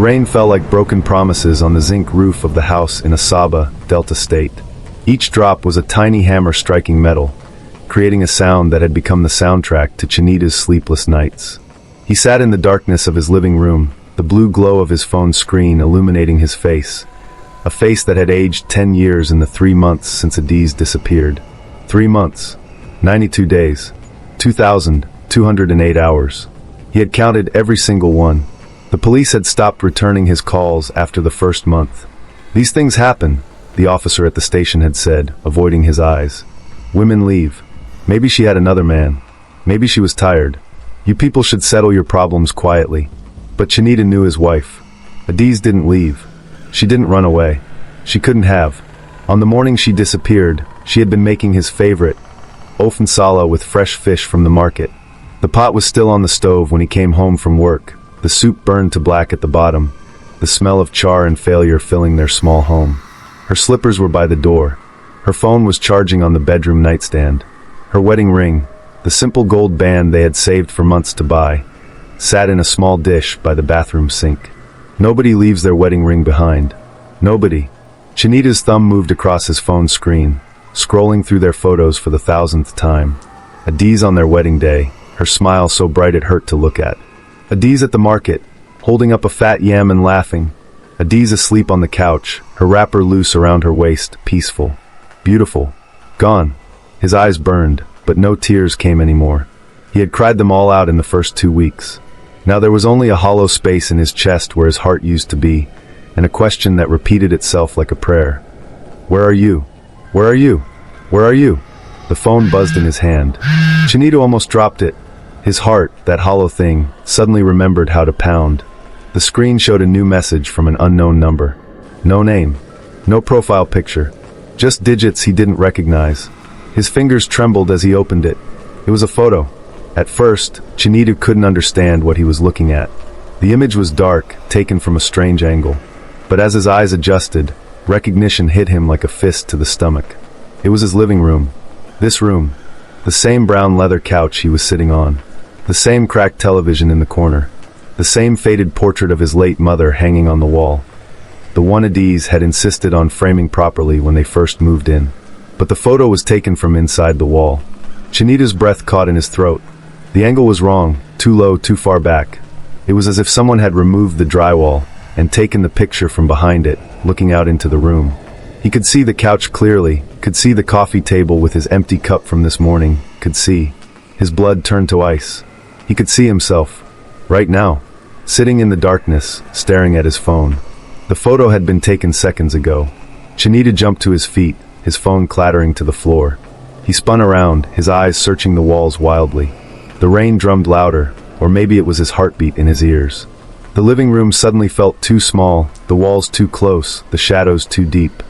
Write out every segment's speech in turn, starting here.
rain fell like broken promises on the zinc roof of the house in Asaba, Delta State. Each drop was a tiny hammer striking metal, creating a sound that had become the soundtrack to Chinita's sleepless nights. He sat in the darkness of his living room, the blue glow of his phone screen illuminating his face. A face that had aged 10 years in the 3 months since Adiz disappeared. 3 months, 92 days, 2,208 hours. He had counted every single one. The police had stopped returning his calls after the first month. "These things happen," the officer at the station had said, avoiding his eyes. "Women leave. Maybe she had another man. Maybe she was tired. You people should settle your problems quietly." But Chinita knew his wife. Adiz didn't leave. She didn't run away. She couldn't have. On the morning she disappeared, she had been making his favorite, ofen sala with fresh fish from the market. The pot was still on the stove when he came home from work, the soup burned to black at the bottom, the smell of char and failure filling their small home. Her slippers were by the door. Her phone was charging on the bedroom nightstand. Her wedding ring, the simple gold band they had saved for months to buy, sat in a small dish by the bathroom sink. Nobody leaves their wedding ring behind. Nobody. Chinita's thumb moved across his phone screen, scrolling through their photos for the 1,000th time. Adiz on their wedding day, her smile so bright it hurt to look at. Adiz at the market, holding up a fat yam and laughing. Adiz asleep on the couch, her wrapper loose around her waist, peaceful. Beautiful. Gone. His eyes burned, but no tears came anymore. He had cried them all out in the first 2 weeks. Now there was only a hollow space in his chest where his heart used to be, and a question that repeated itself like a prayer. "Where are you? Where are you? Where are you?" The phone buzzed in his hand. Chinita almost dropped it. His heart, that hollow thing, suddenly remembered how to pound. The screen showed a new message from an unknown number. No name. No profile picture. Just digits he didn't recognize. His fingers trembled as he opened it. It was a photo. At first, Chinita couldn't understand what he was looking at. The image was dark, taken from a strange angle. But as his eyes adjusted, recognition hit him like a fist to the stomach. It was his living room. This room. The same brown leather couch he was sitting on. The same cracked television in the corner. The same faded portrait of his late mother hanging on the wall. The one Adiz had insisted on framing properly when they first moved in. But the photo was taken from inside the wall. Chinita's breath caught in his throat. The angle was wrong, too low, too far back. It was as if someone had removed the drywall and taken the picture from behind it, looking out into the room. He could see the couch clearly, could see the coffee table with his empty cup from this morning, could see. His blood turned to ice. He could see himself, right now, sitting in the darkness, staring at his phone. The photo had been taken seconds ago. Chinita jumped to his feet, his phone clattering to the floor. He spun around, his eyes searching the walls wildly. The rain drummed louder, or maybe it was his heartbeat in his ears. The living room suddenly felt too small, the walls too close, the shadows too deep.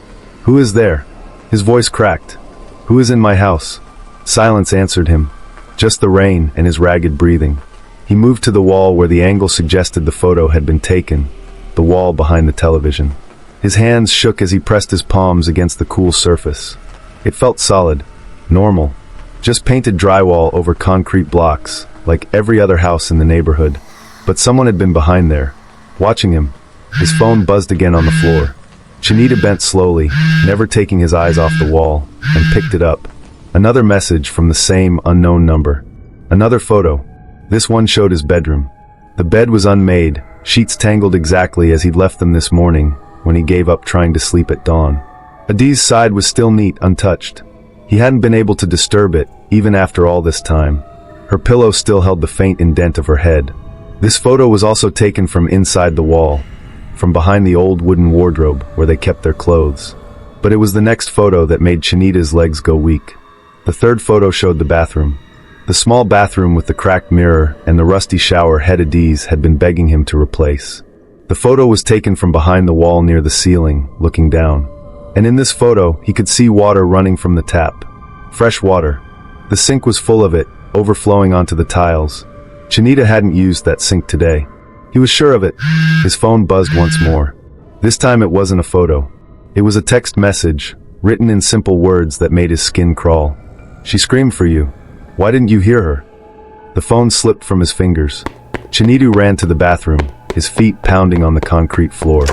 "Who is there?" His voice cracked. "Who is in my house?" Silence answered him. Just the rain and his ragged breathing. He moved to the wall where the angle suggested the photo had been taken, the wall behind the television. His hands shook as he pressed his palms against the cool surface. It felt solid, normal. Just painted drywall over concrete blocks, like every other house in the neighborhood. But someone had been behind there, watching him. His phone buzzed again on the floor. Chinita bent slowly, never taking his eyes off the wall, and picked it up. Another message from the same unknown number. Another photo. This one showed his bedroom. The bed was unmade, sheets tangled exactly as he'd left them this morning, when he gave up trying to sleep at dawn. Adiz's side was still neat, untouched. He hadn't been able to disturb it, even after all this time. Her pillow still held the faint indent of her head. This photo was also taken from inside the wall, from behind the old wooden wardrobe where they kept their clothes. But it was the next photo that made Chinita's legs go weak. The third photo showed the bathroom. The small bathroom with the cracked mirror and the rusty shower head Adiz had been begging him to replace. The photo was taken from behind the wall near the ceiling, looking down. And in this photo, he could see water running from the tap. Fresh water. The sink was full of it, overflowing onto the tiles. Chinita hadn't used that sink today. He was sure of it. His phone buzzed once more. This time it wasn't a photo. It was a text message, written in simple words that made his skin crawl. "She screamed for you. Why didn't you hear her?" The phone slipped from his fingers. Chinita ran to the bathroom. his feet pounding on the concrete floor.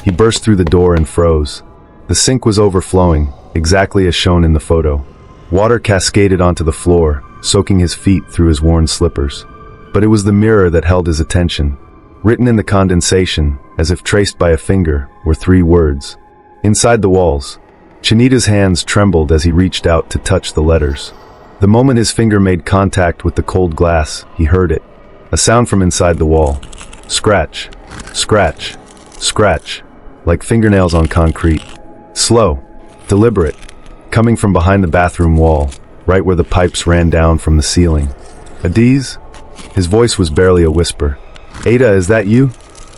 He burst through the door and froze. The sink was overflowing, exactly as shown in the photo. Water cascaded onto the floor, soaking his feet through his worn slippers. But it was the mirror that held his attention. Written in the condensation, as if traced by a finger, were 3 words. Inside the walls. Chinita's hands trembled as he reached out to touch the letters. The moment his finger made contact with the cold glass, he heard it. A sound from inside the wall. Scratch, scratch, scratch, like fingernails on concrete. Slow, deliberate, coming from behind the bathroom wall, right where the pipes ran down from the ceiling. Adiz? His voice was barely a whisper. Ada, is that you?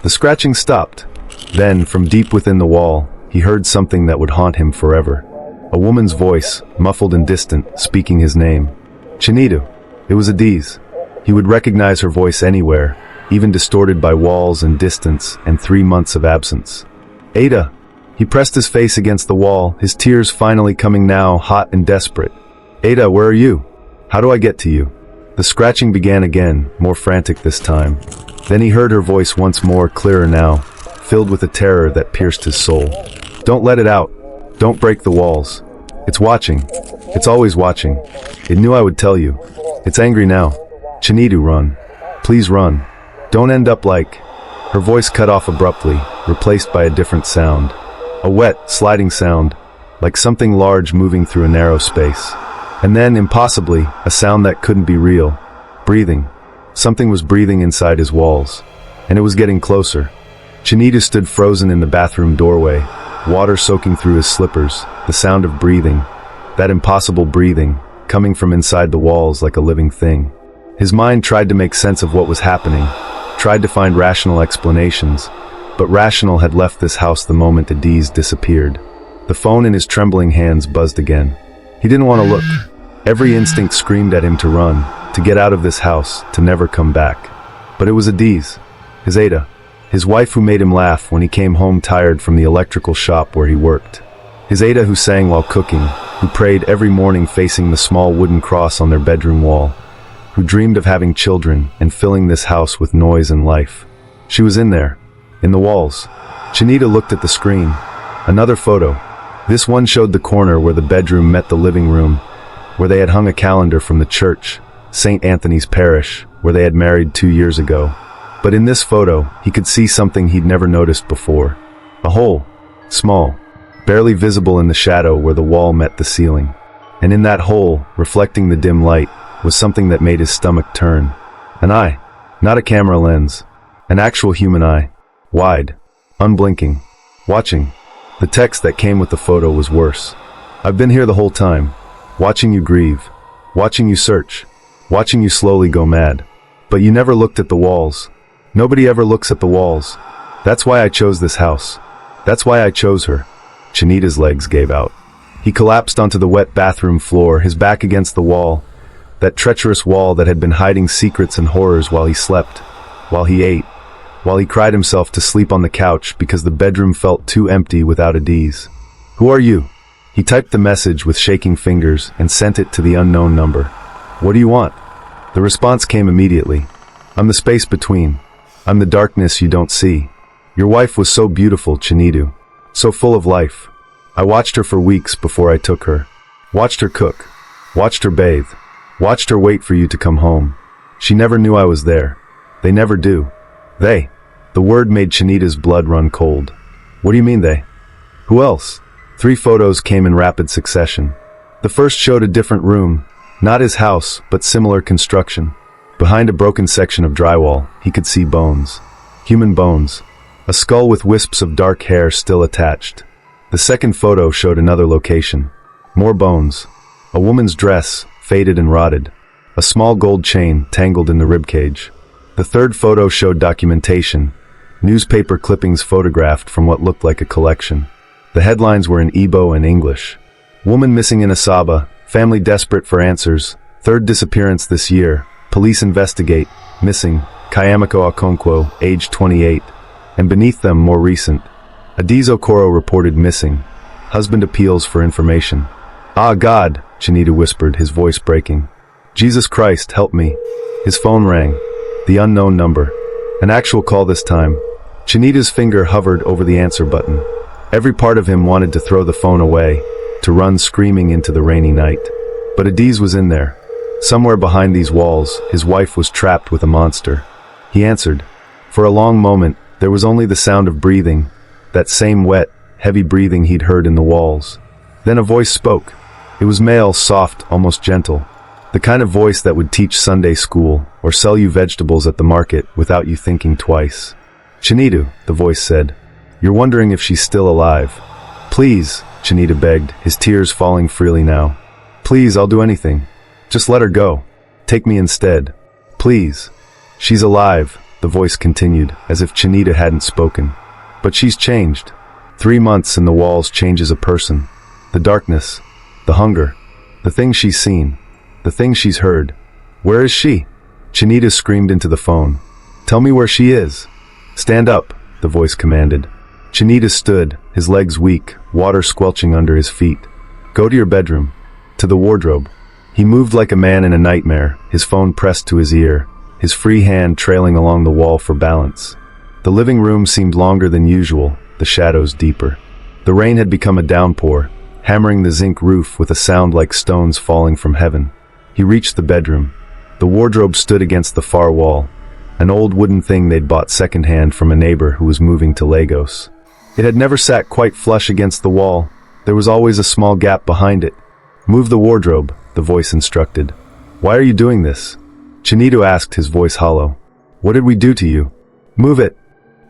The scratching stopped. Then, from deep within the wall, he heard something that would haunt him forever. A woman's voice, muffled and distant, speaking his name. Chinidu. It was Adiz. He would recognize her voice anywhere, even distorted by walls and distance and 3 months of absence. Ada. He pressed his face against the wall, his tears finally coming now, hot and desperate. Ada, where are you? How do I get to you? The scratching began again, more frantic this time. Then he heard her voice once more, clearer now, filled with a terror that pierced his soul. Don't let it out. Don't break the walls. It's watching. It's always watching. It knew I would tell you. It's angry now. Chinidu, run. Please run. Don't end up like... Her voice cut off abruptly, replaced by a different sound. A wet, sliding sound, like something large moving through a narrow space. And then, impossibly, a sound that couldn't be real. Breathing. Something was breathing inside his walls. And it was getting closer. Chinidu stood frozen in the bathroom doorway, water soaking through his slippers, the sound of breathing, that impossible breathing, coming from inside the walls like a living thing. His mind tried to make sense of what was happening, tried to find rational explanations, but rational had left this house the moment Adiz disappeared. The phone in his trembling hands buzzed again. He didn't want to look. Every instinct screamed at him to run, to get out of this house, to never come back. But it was Adiz, his Ada, his wife who made him laugh when he came home tired from the electrical shop where he worked. His Ada who sang while cooking, who prayed every morning facing the small wooden cross on their bedroom wall, who dreamed of having children and filling this house with noise and life. She was in there, in the walls. Chinita looked at the screen. Another photo. This one showed the corner where the bedroom met the living room, where they had hung a calendar from the church, St. Anthony's Parish, where they had married 2 years ago. But in this photo, he could see something he'd never noticed before. A hole. Small. Barely visible in the shadow where the wall met the ceiling. And in that hole, reflecting the dim light, was something that made his stomach turn. An eye. Not a camera lens. An actual human eye. Wide. Unblinking. Watching. The text that came with the photo was worse. I've been here the whole time. Watching you grieve. Watching you search. Watching you slowly go mad. But you never looked at the walls. Nobody ever looks at the walls. That's why I chose this house. That's why I chose her. Chinita's legs gave out. He collapsed onto the wet bathroom floor, his back against the wall. That treacherous wall that had been hiding secrets and horrors while he slept, while he ate, while he cried himself to sleep on the couch because the bedroom felt too empty without Adiz. Who are you? He typed the message with shaking fingers and sent it to the unknown number. What do you want? The response came immediately. I'm the space between. I'm the darkness you don't see. Your wife was so beautiful, Chinidu. So full of life. I watched her for weeks before I took her. Watched her cook. Watched her bathe. Watched her wait for you to come home. She never knew I was there. They never do. They. The word made Chinita's blood run cold. What do you mean they? Who else? 3 photos came in rapid succession. The first showed a different room. Not his house, but similar construction. Behind a broken section of drywall, he could see bones. Human bones. A skull with wisps of dark hair still attached. The second photo showed another location. More bones. A woman's dress, faded and rotted. A small gold chain tangled in the ribcage. The third photo showed documentation. Newspaper clippings photographed from what looked like a collection. The headlines were in Igbo and English. Woman missing in Asaba. Family desperate for answers. Third disappearance this year. Police investigate. Missing. Kayamiko Okonkwo, age 28. And beneath them, more recent. Adiz Okoro reported missing. Husband appeals for information. Ah, God, Chinita whispered, his voice breaking. Jesus Christ, help me. His phone rang. The unknown number. An actual call this time. Chinita's finger hovered over the answer button. Every part of him wanted to throw the phone away, to run screaming into the rainy night. But Adiz was in there. Somewhere behind these walls, his wife was trapped with a monster. He answered. For a long moment, there was only the sound of breathing, that same wet, heavy breathing he'd heard in the walls. Then a voice spoke. It was male, soft, almost gentle. The kind of voice that would teach Sunday school, or sell you vegetables at the market without you thinking twice. Chinita, the voice said. You're wondering if she's still alive. Please, Chinita begged, his tears falling freely now. Please, I'll do anything. Just let her go. Take me instead. Please. She's alive, the voice continued, as if Chinita hadn't spoken. But she's changed. 3 months in the walls changes a person. The darkness, the hunger, the things she's seen, the things she's heard. Where is she? Chinita screamed into the phone. Tell me where she is. Stand up, the voice commanded. Chinita stood, his legs weak, water squelching under his feet. Go to your bedroom. To the wardrobe. He moved like a man in a nightmare, his phone pressed to his ear, his free hand trailing along the wall for balance. The living room seemed longer than usual, the shadows deeper. The rain had become a downpour, hammering the zinc roof with a sound like stones falling from heaven. He reached the bedroom. The wardrobe stood against the far wall, an old wooden thing they'd bought secondhand from a neighbor who was moving to Lagos. It had never sat quite flush against the wall. There was always a small gap behind it. Move the wardrobe, the voice instructed. Why are you doing this? Chinita asked, his voice hollow. What did we do to you? Move it.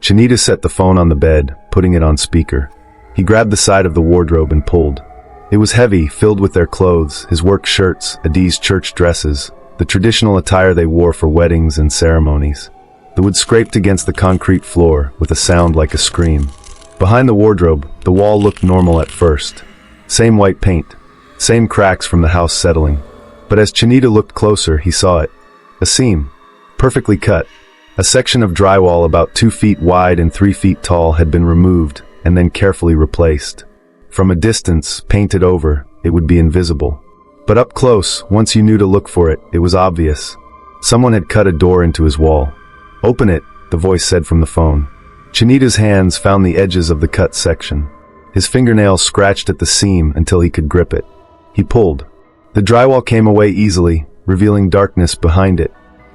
Chinita set the phone on the bed, putting it on speaker. He grabbed the side of the wardrobe and pulled. It was heavy, filled with their clothes, his work shirts, Adi's church dresses, the traditional attire they wore for weddings and ceremonies. The wood scraped against the concrete floor with a sound like a scream. Behind the wardrobe, the wall looked normal at first. Same white paint, same cracks from the house settling. But as Chinita looked closer, he saw it. A seam, perfectly cut. A section of drywall about 2 feet wide and 3 feet tall had been removed and then carefully replaced. From a distance, painted over, it would be invisible. But up close, once you knew to look for it, it was obvious. Someone had cut a door into his wall. Open it, the voice said from the phone. Chinita's hands found the edges of the cut section. His fingernails scratched at the seam until he could grip it. He pulled. The drywall came away easily, revealing darkness behind it.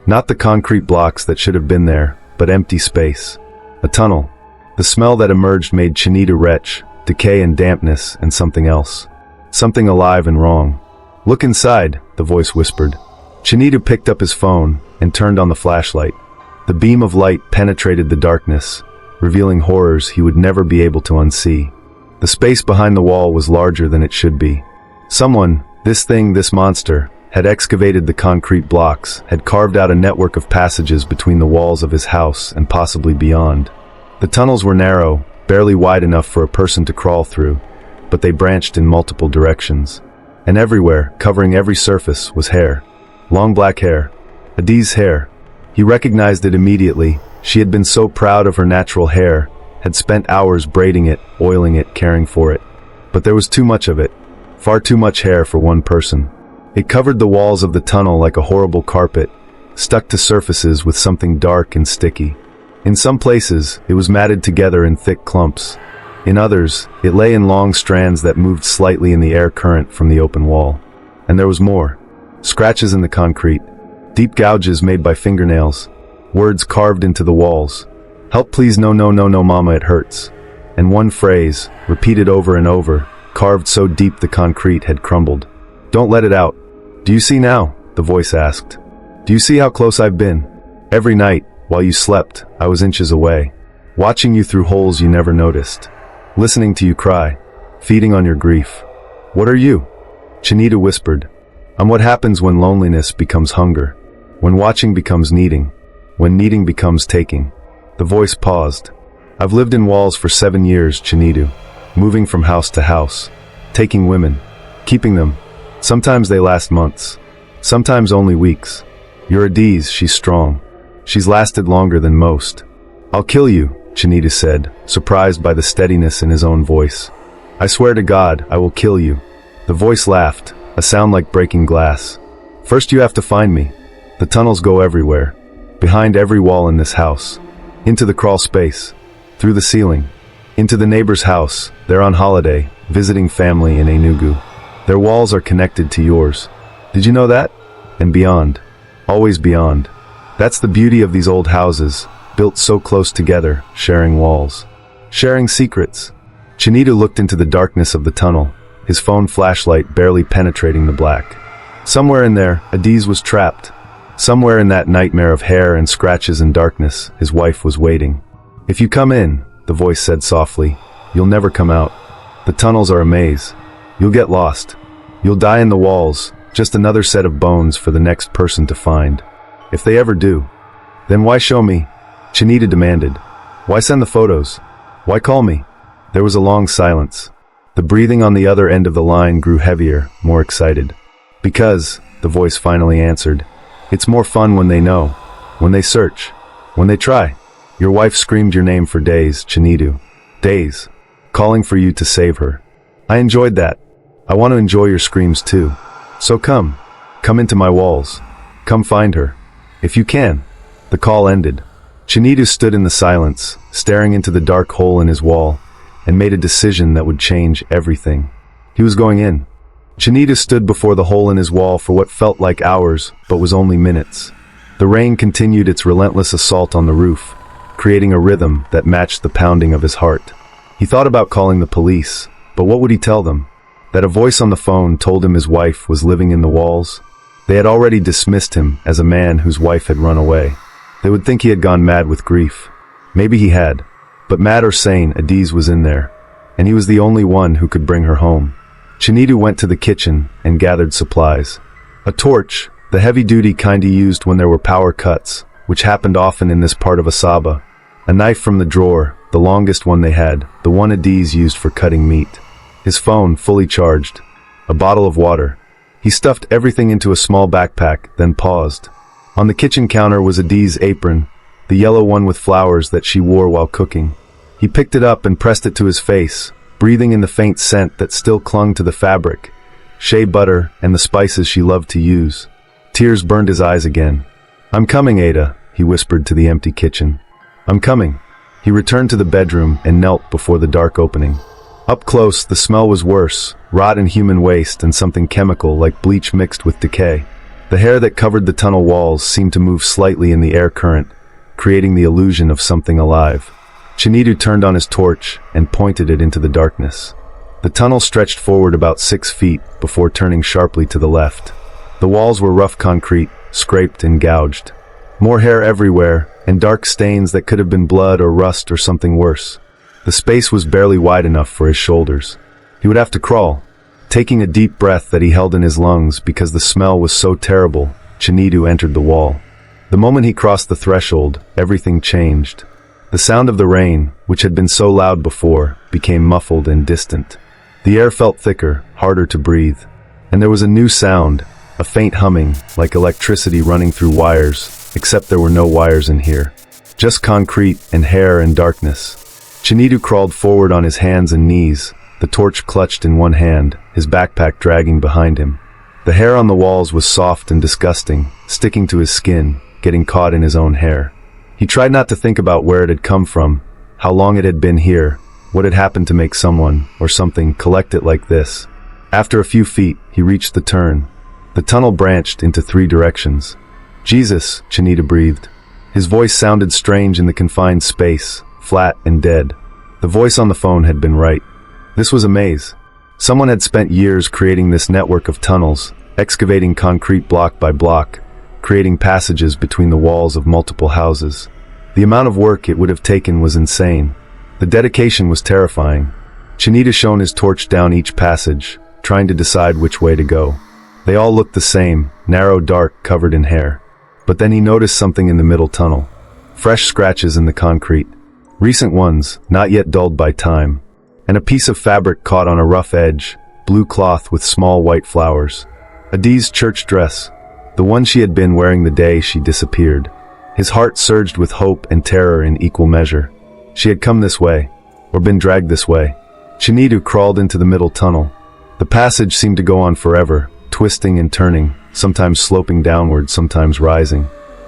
Not the concrete blocks that should have been there, but empty space. A tunnel. The smell that emerged made Chinita retch, decay and dampness, and something else. Something alive and wrong. Look inside, the voice whispered. Chinita picked up his phone and turned on the flashlight. The beam of light penetrated the darkness, revealing horrors he would never be able to unsee. The space behind the wall was larger than it should be. Someone, this thing, this monster, had excavated the concrete blocks, had carved out a network of passages between the walls of his house and possibly beyond. The tunnels were narrow, barely wide enough for a person to crawl through, but they branched in multiple directions. And everywhere, covering every surface, was hair. Long black hair. Adiz's hair. He recognized it immediately. She had been so proud of her natural hair, had spent hours braiding it, oiling it, caring for it. But there was too much of it. Far too much hair for one person. It covered the walls of the tunnel like a horrible carpet, stuck to surfaces with something dark and sticky. In some places, it was matted together in thick clumps. In others, it lay in long strands that moved slightly in the air current from the open wall. And there was more. Scratches in the concrete. Deep gouges made by fingernails. Words carved into the walls. Help please, no, no, no, no, mama, it hurts. And one phrase, repeated over and over, carved so deep the concrete had crumbled. Don't let it out. Do you see now? The voice asked. Do you see how close I've been? Every night, while you slept, I was inches away. Watching you through holes you never noticed. Listening to you cry. Feeding on your grief. What are you? Chinita whispered. I'm what happens when loneliness becomes hunger. When watching becomes needing. When needing becomes taking. The voice paused. I've lived in walls for 7 years, Chinita. Moving from house to house. Taking women. Keeping them. Sometimes they last months. Sometimes only weeks. You're Adiz, she's strong. She's lasted longer than most. I'll kill you, Chinita said, surprised by the steadiness in his own voice. I swear to God, I will kill you. The voice laughed, a sound like breaking glass. First you have to find me. The tunnels go everywhere. behind every wall in this house, into the crawl space, through the ceiling, into the neighbor's house. They're on holiday, visiting family in Enugu. Their walls are connected to yours. Did you know that? And beyond. Always beyond. That's the beauty of these old houses, built so close together, sharing walls. Sharing secrets. Chinedu looked into the darkness of the tunnel, his phone flashlight barely penetrating the black. Somewhere in there, Adiz was trapped. Somewhere in that nightmare of hair and scratches and darkness, his wife was waiting. If you come in, the voice said softly, you'll never come out. The tunnels are a maze. You'll get lost. You'll die in the walls, just another set of bones for the next person to find. If they ever do, then why show me? Chinedu demanded. Why send the photos? Why call me? There was a long silence. The breathing on the other end of the line grew heavier, more excited. Because, the voice finally answered, it's more fun when they know, when they search, when they try. Your wife screamed your name for days, Chinedu. Days. Calling for you to save her. I enjoyed that. I want to enjoy your screams too. So come. Come into my walls. Come find her. If you can. The call ended. Chinedu stood in the silence, staring into the dark hole in his wall, and made a decision that would change everything. He was going in. Chinedu stood before the hole in his wall for what felt like hours, but was only minutes. The rain continued its relentless assault on the roof, creating a rhythm that matched the pounding of his heart. He thought about calling the police, but what would he tell them? That a voice on the phone told him his wife was living in the walls? They had already dismissed him as a man whose wife had run away. They would think he had gone mad with grief. Maybe he had. But mad or sane, Adiz was in there, and he was the only one who could bring her home. Chinedu went to the kitchen and gathered supplies. A torch, the heavy-duty kind he used when there were power cuts, which happened often in this part of Asaba. A knife from the drawer, the longest one they had, the one Adiz used for cutting meat. His phone, fully charged. A bottle of water. He stuffed everything into a small backpack, then paused. On the kitchen counter was Adiz's apron, the yellow one with flowers that she wore while cooking. He picked it up and pressed it to his face, breathing in the faint scent that still clung to the fabric, shea butter and the spices she loved to use. Tears burned his eyes again. I'm coming, Ada, he whispered to the empty kitchen. I'm coming. He returned to the bedroom and knelt before the dark opening. Up close, the smell was worse, rot and human waste and something chemical like bleach mixed with decay. The hair that covered the tunnel walls seemed to move slightly in the air current, creating the illusion of something alive. Chinedu turned on his torch and pointed it into the darkness. The tunnel stretched forward about 6 feet before turning sharply to the left. The walls were rough concrete, scraped and gouged. More hair everywhere, and dark stains that could have been blood or rust or something worse. The space was barely wide enough for his shoulders. He would have to crawl. Taking a deep breath that he held in his lungs because the smell was so terrible, Chinedu entered the wall. The moment he crossed the threshold, everything changed. The sound of the rain, which had been so loud before, became muffled and distant. The air felt thicker, harder to breathe. And there was a new sound, a faint humming, like electricity running through wires, except there were no wires in here. Just concrete and hair and darkness. Chinedu crawled forward on his hands and knees, the torch clutched in one hand, his backpack dragging behind him. The hair on the walls was soft and disgusting, sticking to his skin, getting caught in his own hair. He tried not to think about where it had come from, how long it had been here, what had happened to make someone, or something, collect it like this. After a few feet, he reached the turn. The tunnel branched into 3 directions. Jesus, Chinedu breathed. His voice sounded strange in the confined space, flat and dead. The voice on the phone had been right. This was a maze. Someone had spent years creating this network of tunnels, excavating concrete block by block, creating passages between the walls of multiple houses. The amount of work it would have taken was insane. The dedication was terrifying. Chinedu shone his torch down each passage, trying to decide which way to go. They all looked the same, narrow, dark, covered in hair. But then he noticed something in the middle tunnel. Fresh scratches in the concrete. Recent ones, not yet dulled by time. And a piece of fabric caught on a rough edge, blue cloth with small white flowers. Adiz's church dress, the one she had been wearing the day she disappeared. His heart surged with hope and terror in equal measure. She had come this way, or been dragged this way. Chinedu crawled into the middle tunnel. The passage seemed to go on forever, twisting and turning, sometimes sloping downward, sometimes rising.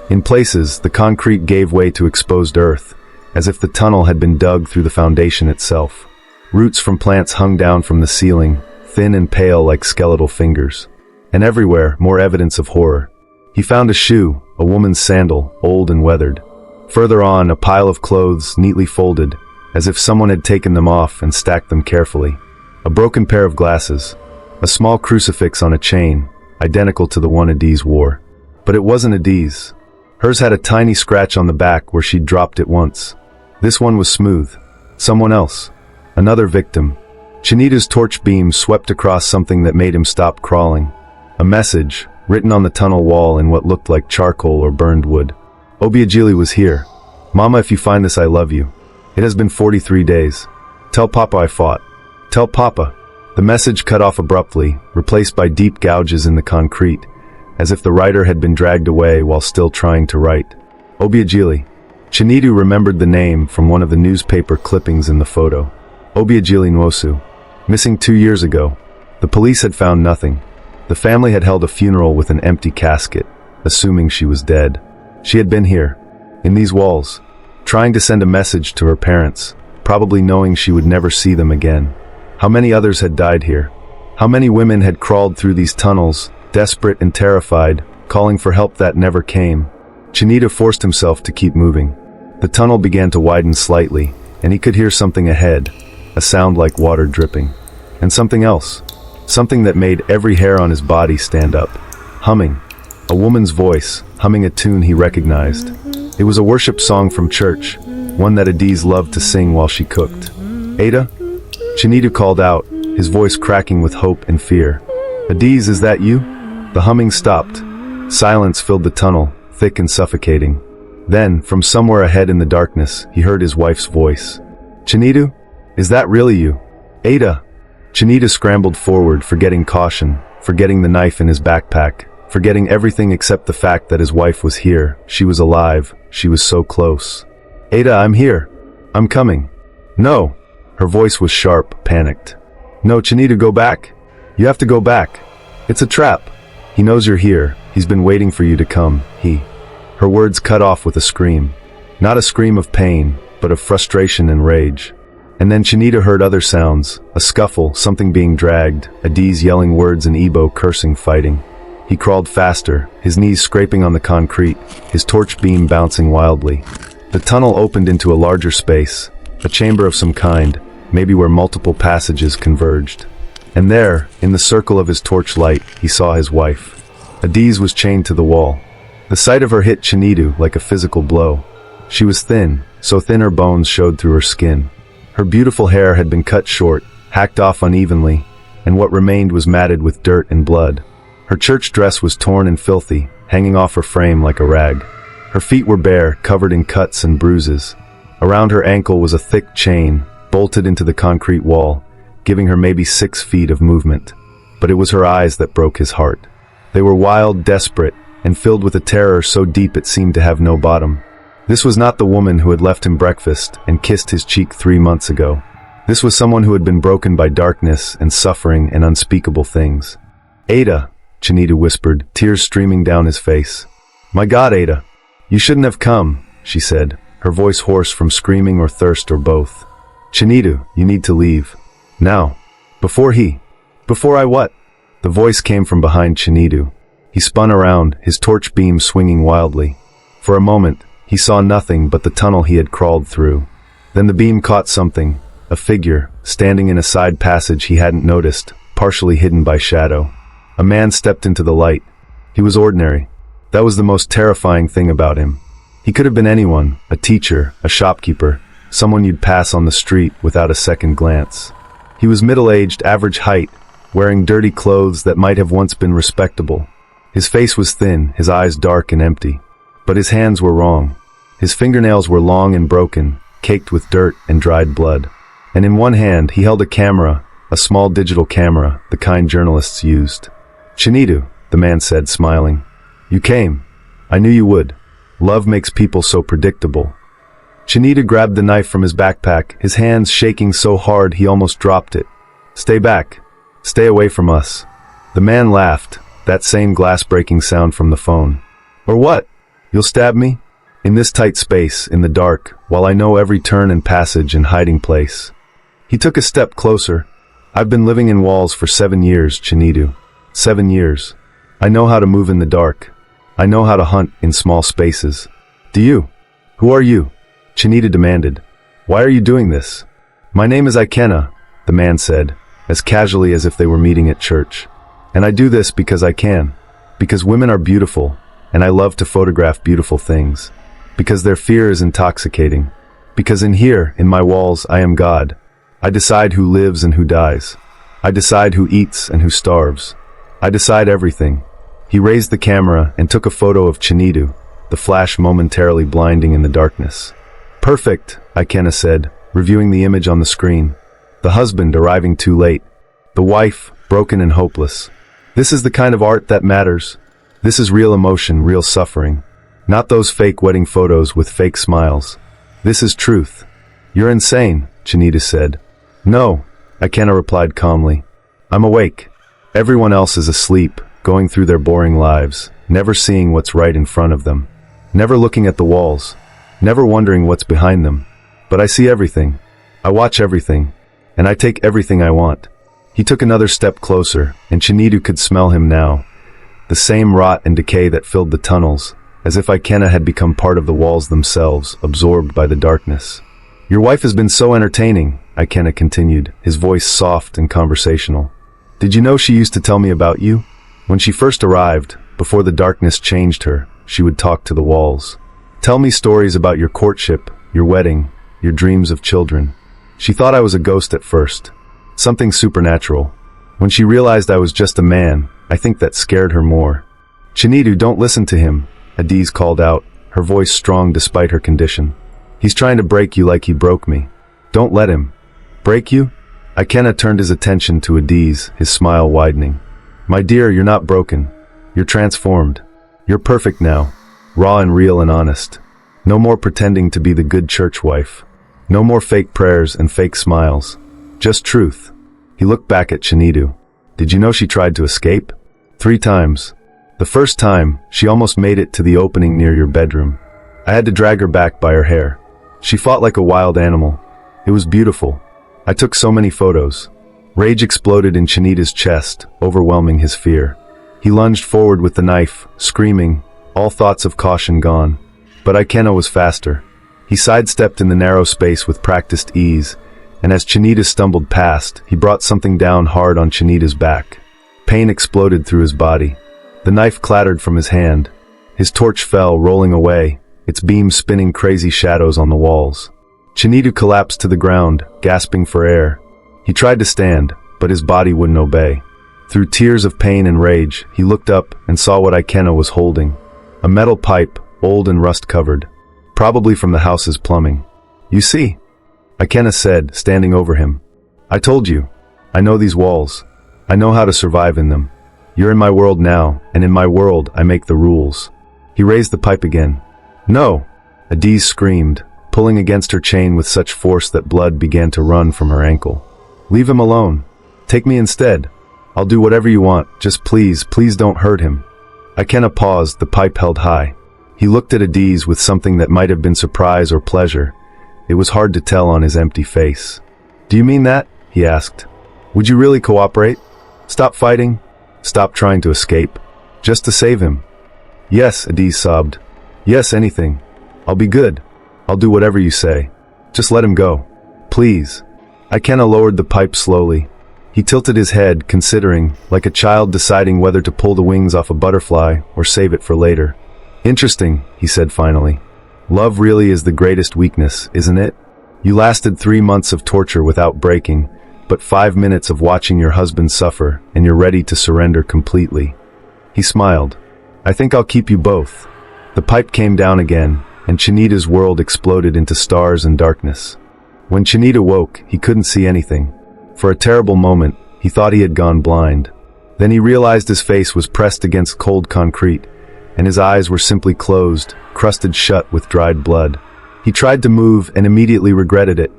In places, the concrete gave way to exposed earth, as if the tunnel had been dug through the foundation itself. Roots from plants hung down from the ceiling, thin and pale like skeletal fingers. And everywhere, more evidence of horror. He found a shoe, a woman's sandal, old and weathered. Further on, a pile of clothes, neatly folded, as if someone had taken them off and stacked them carefully. A broken pair of glasses. A small crucifix on a chain, identical to the one Adiz wore. But it wasn't Adiz. Hers had a tiny scratch on the back where she'd dropped it once. This one was smooth. Someone else. Another victim. Chinita's torch beam swept across something that made him stop crawling. A message, written on the tunnel wall in what looked like charcoal or burned wood. Obiagili was here. Mama, if you find this, I love you. It has been 43 days. Tell Papa I fought. Tell Papa. The message cut off abruptly, replaced by deep gouges in the concrete, as if the writer had been dragged away while still trying to write. Obiagili. Chinidu remembered the name from one of the newspaper clippings in the photo. Obiagili Nwosu. Missing 2 years ago. The police had found nothing. The family had held a funeral with an empty casket, assuming she was dead. She had been here, in these walls, trying to send a message to her parents, probably knowing she would never see them again. How many others had died here? How many women had crawled through these tunnels, desperate and terrified, calling for help that never came? Chinita forced himself to keep moving. The tunnel began to widen slightly, and he could hear something ahead, a sound like water dripping. And something else. Something that made every hair on his body stand up. Humming. A woman's voice, humming a tune he recognized. It was a worship song from church, one that Adiz loved to sing while she cooked. Ada? Chinidu called out, his voice cracking with hope and fear. Adiz, is that you? The humming stopped. Silence filled the tunnel, thick and suffocating. Then, from somewhere ahead in the darkness, he heard his wife's voice. Chinidu? Is that really you? Ada! Chinita scrambled forward, forgetting caution, forgetting the knife in his backpack, forgetting everything except the fact that his wife was here. She was alive. She was so close. Ada, I'm here. I'm coming. No. Her voice was sharp, panicked. No, Chinita, go back. You have to go back. It's a trap. He knows you're here. He's been waiting for you to come. Her words cut off with a scream. Not a scream of pain, but of frustration and rage. And then Chinita heard other sounds, a scuffle, something being dragged, Adiz yelling words in Igbo, cursing, fighting. He crawled faster, his knees scraping on the concrete, his torch beam bouncing wildly. The tunnel opened into a larger space, a chamber of some kind, maybe where multiple passages converged. And there, in the circle of his torch light, he saw his wife. Adiz was chained to the wall. The sight of her hit Chinidu like a physical blow. She was thin, so thin her bones showed through her skin. Her beautiful hair had been cut short, hacked off unevenly, and what remained was matted with dirt and blood. Her church dress was torn and filthy, hanging off her frame like a rag. Her feet were bare, covered in cuts and bruises. Around her ankle was a thick chain, bolted into the concrete wall, giving her maybe 6 feet of movement. But it was her eyes that broke his heart. They were wild, desperate, and filled with a terror so deep it seemed to have no bottom. This was not the woman who had left him breakfast and kissed his cheek 3 months ago. This was someone who had been broken by darkness and suffering and unspeakable things. Ada, Chinita whispered, tears streaming down his face. My God, Ada, you shouldn't have come, she said, her voice hoarse from screaming or thirst or both. Chinidu, you need to leave. Now. Before I what? The voice came from behind Chinidu. He spun around, his torch beam swinging wildly. For a moment, he saw nothing but the tunnel he had crawled through. Then the beam caught something, a figure, standing in a side passage he hadn't noticed, partially hidden by shadow. A man stepped into the light. He was ordinary. That was the most terrifying thing about him. He could have been anyone, a teacher, a shopkeeper, someone you'd pass on the street without a second glance. He was middle-aged, average height, wearing dirty clothes that might have once been respectable. His face was thin, his eyes dark and empty. But his hands were wrong. His fingernails were long and broken, caked with dirt and dried blood. And in one hand he held a camera, a small digital camera, the kind journalists used. Chinidu, the man said, smiling. You came. I knew you would. Love makes people so predictable. Chinidu grabbed the knife from his backpack, his hands shaking so hard he almost dropped it. Stay back. Stay away from us. The man laughed, that same glass-breaking sound from the phone. Or what? You'll stab me? In this tight space, in the dark, while I know every turn and passage and hiding place. He took a step closer. I've been living in walls for 7 years, Chinidu. 7 years. I know how to move in the dark. I know how to hunt in small spaces. Do you? Who are you? Chinidu demanded. Why are you doing this? My name is Ikena, the man said, as casually as if they were meeting at church. And I do this because I can. Because women are beautiful, and I love to photograph beautiful things. Because their fear is intoxicating. Because in here, in my walls, I am God. I decide who lives and who dies. I decide who eats and who starves. I decide everything. He raised the camera and took a photo of Chinidu, the flash momentarily blinding in the darkness. Perfect, Ikena said, reviewing the image on the screen. The husband arriving too late. The wife, broken and hopeless. This is the kind of art that matters. This is real emotion, real suffering. Not those fake wedding photos with fake smiles. This is truth. You're insane, Chinidu said. No, Ikena replied calmly. I'm awake. Everyone else is asleep, going through their boring lives, never seeing what's right in front of them. Never looking at the walls. Never wondering what's behind them. But I see everything. I watch everything. And I take everything I want. He took another step closer, and Chinidu could smell him now. The same rot and decay that filled the tunnels, as if Ikena had become part of the walls themselves, absorbed by the darkness. Your wife has been so entertaining, Ikena continued, his voice soft and conversational. Did you know she used to tell me about you? When she first arrived, before the darkness changed her, she would talk to the walls. Tell me stories about your courtship, your wedding, your dreams of children. She thought I was a ghost at first. Something supernatural. When she realized I was just a man, I think that scared her more. Chinidu, don't listen to him, Adiz called out, her voice strong despite her condition. He's trying to break you like he broke me. Don't let him. Break you? Ikena turned his attention to Adiz, his smile widening. My dear, you're not broken. You're transformed. You're perfect now. Raw and real and honest. No more pretending to be the good church wife. No more fake prayers and fake smiles. Just truth. He looked back at Chinidu. Did you know she tried to escape? 3 times. The first time, she almost made it to the opening near your bedroom. I had to drag her back by her hair. She fought like a wild animal. It was beautiful. I took so many photos. Rage exploded in Chinidu's chest, overwhelming his fear. He lunged forward with the knife, screaming, all thoughts of caution gone. But Ikena was faster. He sidestepped in the narrow space with practiced ease, and as Chinidu stumbled past, he brought something down hard on Chinidu's back. Pain exploded through his body. The knife clattered from his hand. His torch fell, rolling away, its beam spinning crazy shadows on the walls. Chinidu collapsed to the ground, gasping for air. He tried to stand, but his body wouldn't obey. Through tears of pain and rage, he looked up and saw what Ikena was holding. A metal pipe, old and rust-covered, probably from the house's plumbing. You see, Ikena said, standing over him. I told you. I know these walls. I know how to survive in them. You're in my world now, and in my world I make the rules. He raised the pipe again. No! Adiz screamed, pulling against her chain with such force that blood began to run from her ankle. Leave him alone. Take me instead. I'll do whatever you want, just please, please don't hurt him. Ikena paused, the pipe held high. He looked at Adiz with something that might have been surprise or pleasure. It was hard to tell on his empty face. Do you mean that? He asked. Would you really cooperate? Stop fighting? Stop trying to escape? Just to save him? Yes, Adiz sobbed. Yes, anything. I'll be good. I'll do whatever you say. Just let him go. Please. Ikena lowered the pipe slowly. He tilted his head, considering, like a child deciding whether to pull the wings off a butterfly or save it for later. Interesting, he said finally. Love really is the greatest weakness, isn't it? You lasted 3 months of torture without breaking, but 5 minutes of watching your husband suffer, and you're ready to surrender completely. He smiled. I think I'll keep you both. The pipe came down again, and Chinidu's world exploded into stars and darkness. When Chinidu woke, he couldn't see anything. For a terrible moment, he thought he had gone blind. Then he realized his face was pressed against cold concrete, and his eyes were simply closed, crusted shut with dried blood. He tried to move and immediately regretted it.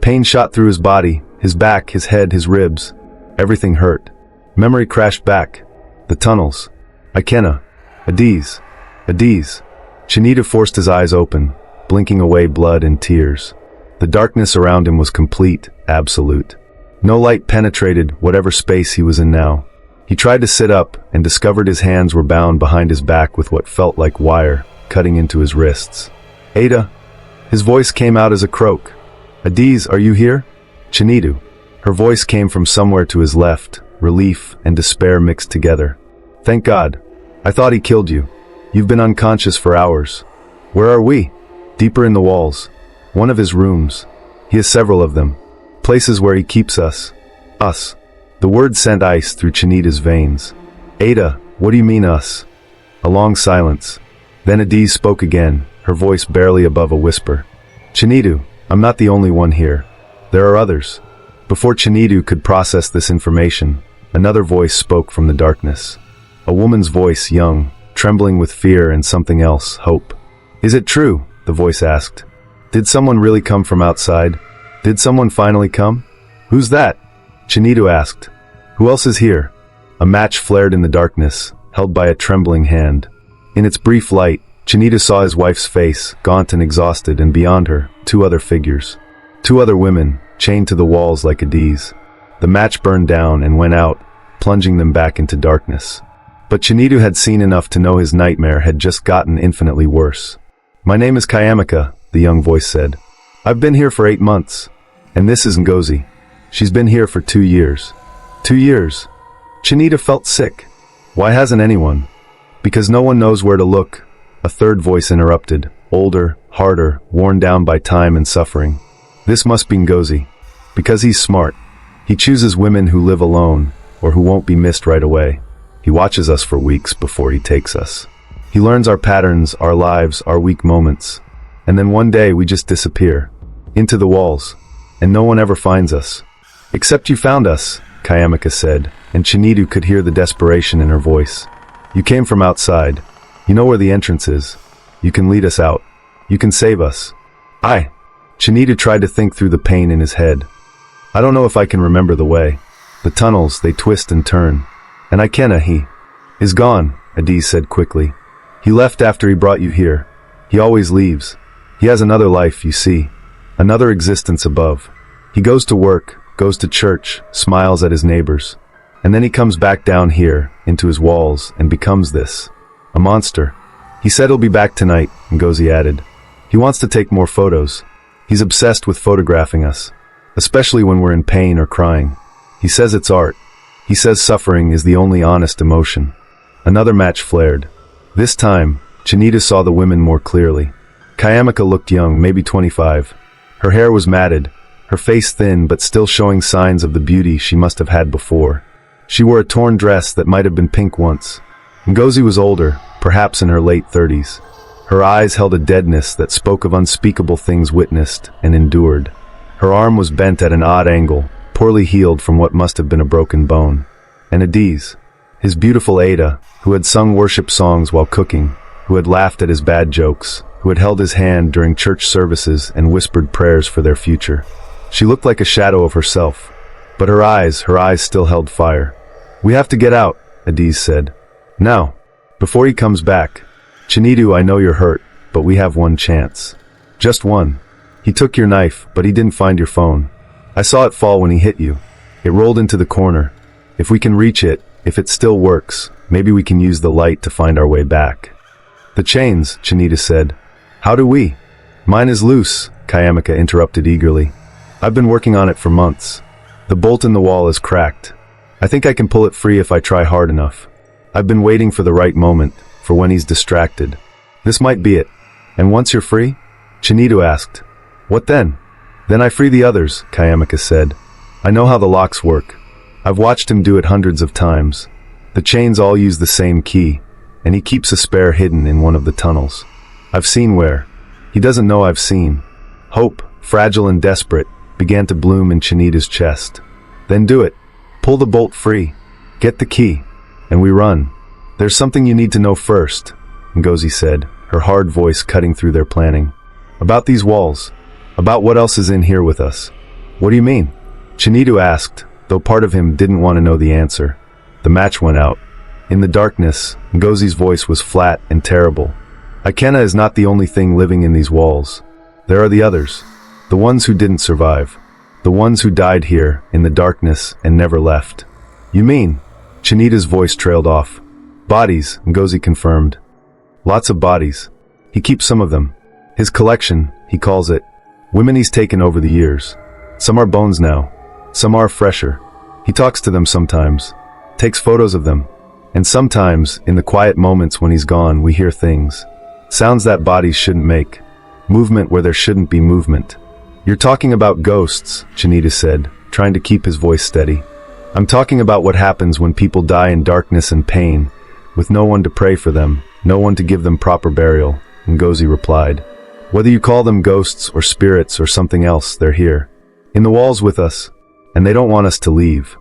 Pain shot through his body, his back, his head, his ribs. Everything hurt. Memory crashed back. The tunnels. Ikena. Adiz. Adiz. Chinita forced his eyes open, blinking away blood and tears. The darkness around him was complete, absolute. No light penetrated whatever space he was in now. He tried to sit up and discovered his hands were bound behind his back with what felt like wire, cutting into his wrists. "Ada?" His voice came out as a croak. "Adiz, are you here?" "Chinidu." Her voice came from somewhere to his left, relief and despair mixed together. "Thank God. I thought he killed you. You've been unconscious for hours." "Where are we?" "Deeper in the walls. One of his rooms. He has several of them. Places where he keeps us." "Us." The word sent ice through Chinita's veins. "Ada, what do you mean us?" A long silence. Then Adiz spoke again, her voice barely above a whisper. "Chinidu, I'm not the only one here. There are others." Before Chinidu could process this information, another voice spoke from the darkness. A woman's voice, young, trembling with fear and something else, hope. "Is it true?" the voice asked. "Did someone really come from outside? Did someone finally come?" "Who's that?" Chinidu asked. "Who else is here?" A match flared in the darkness, held by a trembling hand. In its brief light, Chinita saw his wife's face, gaunt and exhausted, and beyond her, two other figures. Two other women, chained to the walls like Adiz. The match burned down and went out, plunging them back into darkness. But Chinidu had seen enough to know his nightmare had just gotten infinitely worse. "My name is Kayamika," the young voice said. "I've been here for 8 months. And this is Ngozi. She's been here for 2 years. 2 years. Chinita felt sick. Why hasn't anyone? Because no one knows where to look. A third voice interrupted, older, harder, worn down by time and suffering. This must be Ngozi. Because he's smart. He chooses women who live alone, or who won't be missed right away. He watches us for weeks before he takes us. He learns our patterns, our lives, our weak moments. And then one day we just disappear. Into the walls. And no one ever finds us. Except you found us, Kayamika said, and Chinidu could hear the desperation in her voice. You came from outside. You know where the entrance is. You can lead us out. You can save us. Chinidu tried to think through the pain in his head. I don't know if I can remember the way. The tunnels, they twist and turn. And he is gone, Adiz said quickly. He left after he brought you here. He always leaves. He has another life, you see. Another existence above. He goes to work, goes to church, smiles at his neighbors. And then he comes back down here, into his walls, and becomes this. A monster. He said he'll be back tonight, Ngozi added. He wants to take more photos. He's obsessed with photographing us. Especially when we're in pain or crying. He says it's art. He says suffering is the only honest emotion. Another match flared. This time, Chinita saw the women more clearly. Kayamika looked young, maybe 25. Her hair was matted, her face thin but still showing signs of the beauty she must have had before. She wore a torn dress that might have been pink once. Ngozi was older, perhaps in her late 30s. Her eyes held a deadness that spoke of unspeakable things witnessed and endured. Her arm was bent at an odd angle, poorly healed from what must have been a broken bone. And Adiz, his beautiful Ada, who had sung worship songs while cooking, who had laughed at his bad jokes, who had held his hand during church services and whispered prayers for their future. She looked like a shadow of herself, but her eyes still held fire. We have to get out, Adiz said. Now, before he comes back. Chinidu, I know you're hurt, but we have one chance. Just one. He took your knife, but he didn't find your phone. I saw it fall when he hit you. It rolled into the corner. If we can reach it, if it still works, maybe we can use the light to find our way back. The chains, Chinita said. How do we? Mine is loose, Kayamika interrupted eagerly. I've been working on it for months. The bolt in the wall is cracked. I think I can pull it free if I try hard enough. I've been waiting for the right moment, for when he's distracted. This might be it. And once you're free? Chinidu asked. What then? Then I free the others, Kayamika said. I know how the locks work. I've watched him do it hundreds of times. The chains all use the same key, and he keeps a spare hidden in one of the tunnels. I've seen where. He doesn't know I've seen. Hope, fragile and desperate, began to bloom in Chinita's chest. Then do it. Pull the bolt free. Get the key. And we run. There's something you need to know first, Ngozi said, her hard voice cutting through their planning. About these walls. About what else is in here with us. What do you mean? Chinidu asked, though part of him didn't want to know the answer. The match went out. In the darkness, Ngozi's voice was flat and terrible. Ikena is not the only thing living in these walls. There are the others. The ones who didn't survive. The ones who died here, in the darkness, and never left. You mean? Chinita's voice trailed off. Bodies, Ngozi confirmed. Lots of bodies. He keeps some of them. His collection, he calls it. Women he's taken over the years. Some are bones now. Some are fresher. He talks to them sometimes. Takes photos of them. And sometimes, in the quiet moments when he's gone, we hear things. Sounds that bodies shouldn't make. Movement where there shouldn't be movement. You're talking about ghosts, Chinita said, trying to keep his voice steady. I'm talking about what happens when people die in darkness and pain, with no one to pray for them, no one to give them proper burial, Ngozi replied. Whether you call them ghosts or spirits or something else, they're here. In the walls with us, and they don't want us to leave.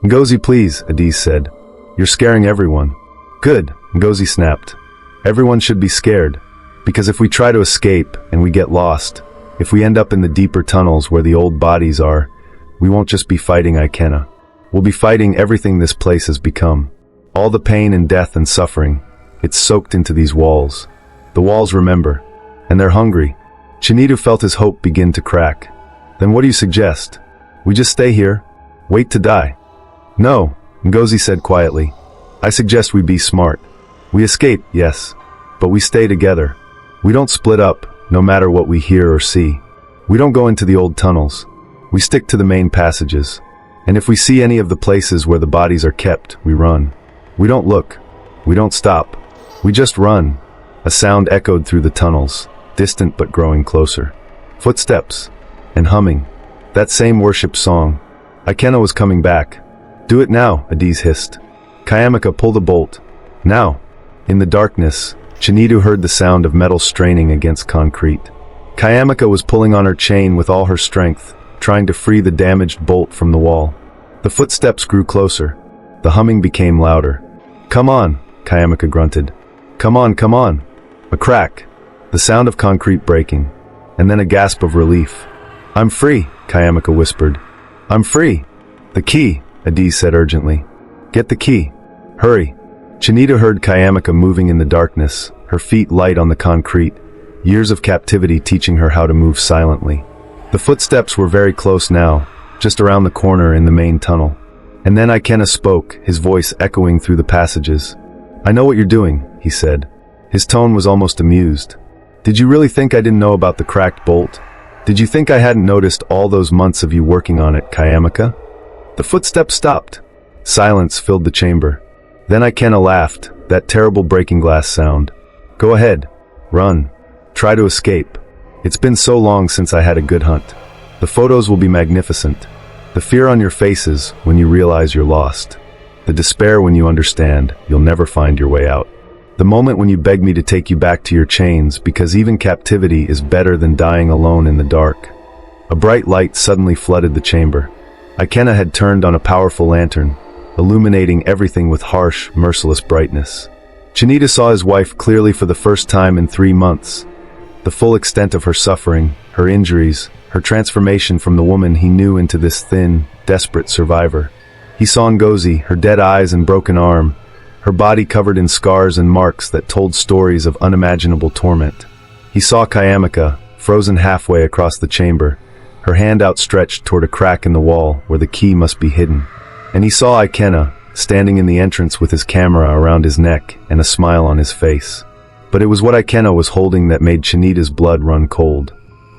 Ngozi, please, Adiz said. You're scaring everyone. Good, Ngozi snapped. Everyone should be scared, because if we try to escape and we get lost, if we end up in the deeper tunnels where the old bodies are, we won't just be fighting Ikena. We'll be fighting everything this place has become. All the pain and death and suffering, it's soaked into these walls. The walls remember, and they're hungry. Chinita felt his hope begin to crack. Then what do you suggest? We just stay here? Wait to die? No, Ngozi said quietly. I suggest we be smart. We escape, yes, but we stay together. We don't split up, no matter what we hear or see. We don't go into the old tunnels. We stick to the main passages. And if we see any of the places where the bodies are kept, we run. We don't look. We don't stop. We just run. A sound echoed through the tunnels, distant but growing closer. Footsteps. And humming. That same worship song. Ikena was coming back. Do it now, Adiz hissed. Kayamika, pull the bolt. Now. In the darkness, Chinita heard the sound of metal straining against concrete. Kayamika was pulling on her chain with all her strength, trying to free the damaged bolt from the wall. The footsteps grew closer. The humming became louder. Come on, Kayamika grunted. Come on, come on. A crack. The sound of concrete breaking. And then a gasp of relief. I'm free, Kayamika whispered. I'm free. The key, Adiz said urgently. Get the key. Hurry. Chinita heard Kayamika moving in the darkness, her feet light on the concrete, years of captivity teaching her how to move silently. The footsteps were very close now, just around the corner in the main tunnel. And then Ikena spoke, his voice echoing through the passages. I know what you're doing, he said. His tone was almost amused. Did you really think I didn't know about the cracked bolt? Did you think I hadn't noticed all those months of you working on it, Kayamika? The footsteps stopped. Silence filled the chamber. Then Ikena laughed, that terrible breaking glass sound. Go ahead. Run. Try to escape. It's been so long since I had a good hunt. The photos will be magnificent. The fear on your faces when you realize you're lost. The despair when you understand you'll never find your way out. The moment when you beg me to take you back to your chains because even captivity is better than dying alone in the dark. A bright light suddenly flooded the chamber. Ikena had turned on a powerful lantern, illuminating everything with harsh, merciless brightness. Chinita saw his wife clearly for the first time in 3 months. The full extent of her suffering, her injuries, her transformation from the woman he knew into this thin, desperate survivor. He saw Ngozi, her dead eyes and broken arm, her body covered in scars and marks that told stories of unimaginable torment. He saw Kayamika, frozen halfway across the chamber, her hand outstretched toward a crack in the wall where the key must be hidden. And he saw Ikena, standing in the entrance with his camera around his neck and a smile on his face. But it was what Ikena was holding that made Chinita's blood run cold.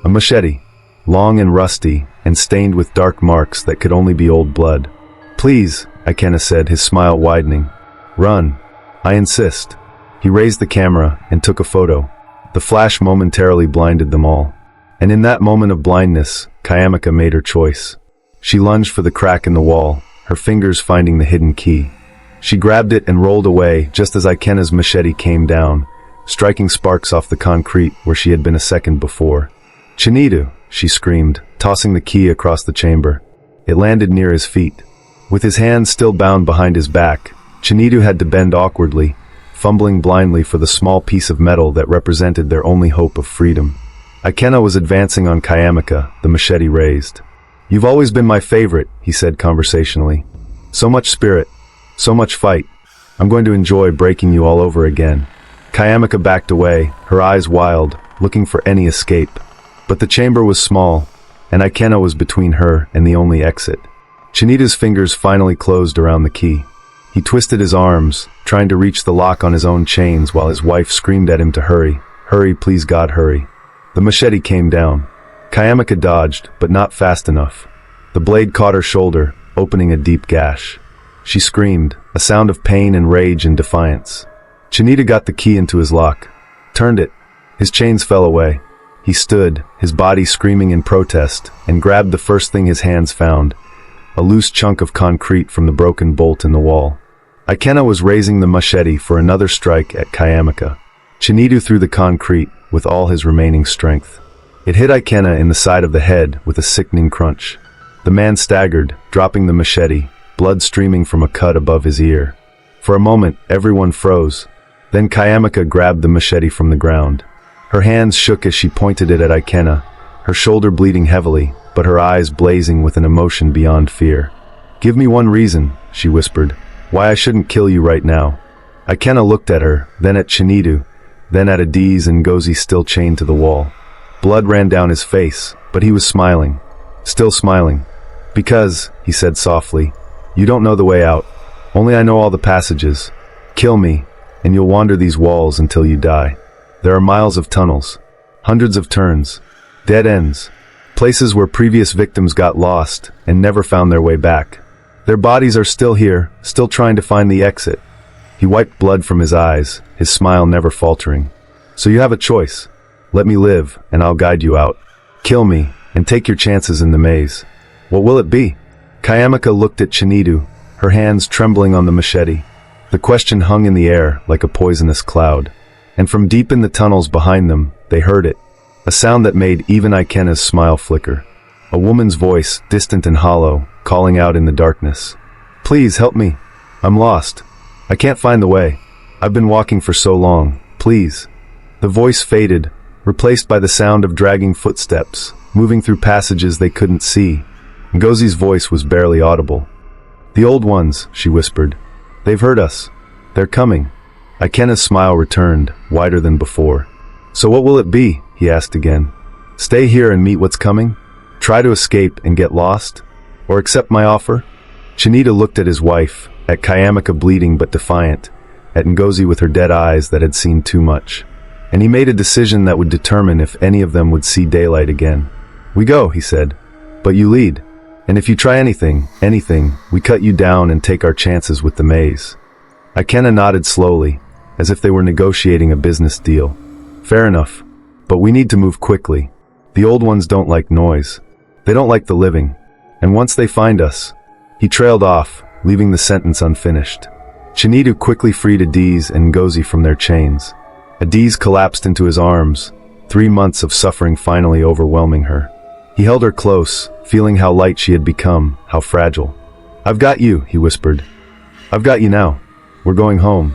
A machete, long and rusty, and stained with dark marks that could only be old blood. Please, Ikena said, his smile widening. Run. I insist. He raised the camera and took a photo. The flash momentarily blinded them all. And in that moment of blindness, Kayamika made her choice. She lunged for the crack in the wall, her fingers finding the hidden key. She grabbed it and rolled away just as Ikena's machete came down, striking sparks off the concrete where she had been a second before. Chinita, she screamed, tossing the key across the chamber. It landed near his feet. With his hands still bound behind his back, Chinita had to bend awkwardly, fumbling blindly for the small piece of metal that represented their only hope of freedom. Ikena was advancing on Kayamika, the machete raised. You've always been my favorite, he said conversationally. So much spirit, so much fight. I'm going to enjoy breaking you all over again. Kayamika backed away, her eyes wild, looking for any escape. But the chamber was small, and Ikena was between her and the only exit. Chinita's fingers finally closed around the key. He twisted his arms, trying to reach the lock on his own chains while his wife screamed at him to hurry. Hurry, please God, hurry. The machete came down. Kayamika dodged, but not fast enough. The blade caught her shoulder, opening a deep gash. She screamed, a sound of pain and rage and defiance. Chinita got the key into his lock, turned it. His chains fell away. He stood, his body screaming in protest, and grabbed the first thing his hands found, a loose chunk of concrete from the broken bolt in the wall. Ikena was raising the machete for another strike at Kayamika. Chinita threw the concrete with all his remaining strength. It hit Ikena in the side of the head with a sickening crunch. The man staggered, dropping the machete, blood streaming from a cut above his ear. For a moment, everyone froze. Then Kayamika grabbed the machete from the ground. Her hands shook as she pointed it at Ikena, her shoulder bleeding heavily, but her eyes blazing with an emotion beyond fear. "Give me one reason," she whispered, "why I shouldn't kill you right now." Ikena looked at her, then at Chinita, then at Adiz and Ngozi still chained to the wall. Blood ran down his face, but he was smiling. Still smiling. "Because," he said softly, "you don't know the way out. Only I know all the passages. Kill me, and you'll wander these walls until you die. There are miles of tunnels, hundreds of turns, dead ends, places where previous victims got lost and never found their way back. Their bodies are still here, still trying to find the exit." He wiped blood from his eyes, his smile never faltering. "So you have a choice. Let me live, and I'll guide you out. Kill me, and take your chances in the maze. What will it be?" Kayamika looked at Chinita, her hands trembling on the machete. The question hung in the air like a poisonous cloud. And from deep in the tunnels behind them, they heard it. A sound that made even Ikena's smile flicker. A woman's voice, distant and hollow, calling out in the darkness. "Please help me. I'm lost. I can't find the way. I've been walking for so long. Please." The voice faded, replaced by the sound of dragging footsteps, moving through passages they couldn't see. Ngozi's voice was barely audible. "The old ones," she whispered. "They've heard us. They're coming." Ikena's smile returned, wider than before. "So what will it be?" he asked again. "Stay here and meet what's coming? Try to escape and get lost? Or accept my offer?" Chinita looked at his wife, at Kayamika bleeding but defiant, at Ngozi with her dead eyes that had seen too much. And he made a decision that would determine if any of them would see daylight again. "We go," he said. "But you lead. And if you try anything, we cut you down and take our chances with the maze." Ikena nodded slowly, as if they were negotiating a business deal. "Fair enough. But we need to move quickly. The old ones don't like noise. They don't like the living. And once they find us..." He trailed off, leaving the sentence unfinished. Chinita quickly freed Adiz and Ngozi from their chains. Adiz collapsed into his arms, 3 months of suffering finally overwhelming her. He held her close, feeling how light she had become, how fragile. "I've got you," he whispered. "I've got you now. We're going home."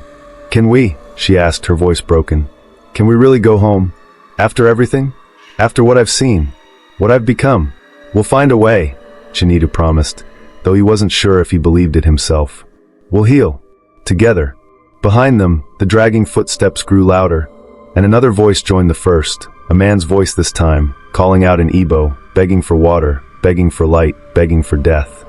"Can we?" she asked, her voice broken. "Can we really go home? After everything? After what I've seen? What I've become? We'll find a way," Chinita promised, though he wasn't sure if he believed it himself. "We'll heal. Together." Behind them, the dragging footsteps grew louder, and another voice joined the first, a man's voice this time, calling out in Igbo, begging for water, begging for light, begging for death.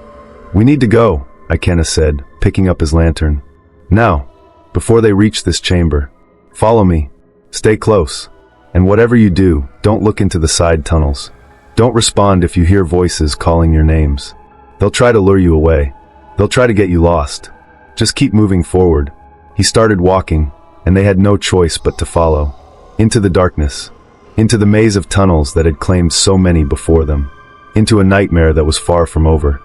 "We need to go," Ikena said, picking up his lantern. "Now, before they reach this chamber. Follow me. Stay close. And whatever you do, don't look into the side tunnels. Don't respond if you hear voices calling your names. They'll try to lure you away. They'll try to get you lost. Just keep moving forward." He started walking, and they had no choice but to follow. Into the darkness. Into the maze of tunnels that had claimed so many before them. Into a nightmare that was far from over.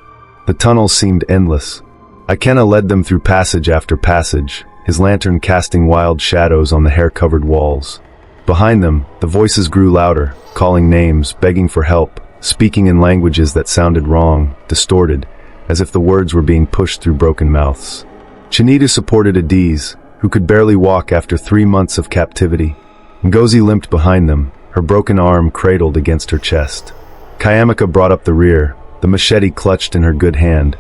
The tunnels seemed endless. Ikena led them through passage after passage, his lantern casting wild shadows on the hair-covered walls. Behind them, the voices grew louder, calling names, begging for help, speaking in languages that sounded wrong, distorted, as if the words were being pushed through broken mouths. Chinita supported Adiz, who could barely walk after 3 months of captivity. Ngozi limped behind them, her broken arm cradled against her chest. Kayamika brought up the rear, the machete clutched in her good hand,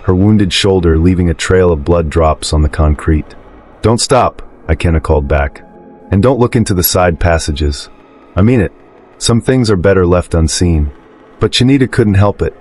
her wounded shoulder leaving a trail of blood drops on the concrete. "Don't stop," Ikena called back. And don't look into the side passages. I mean it. Some things are better left unseen. But Chinita couldn't help it.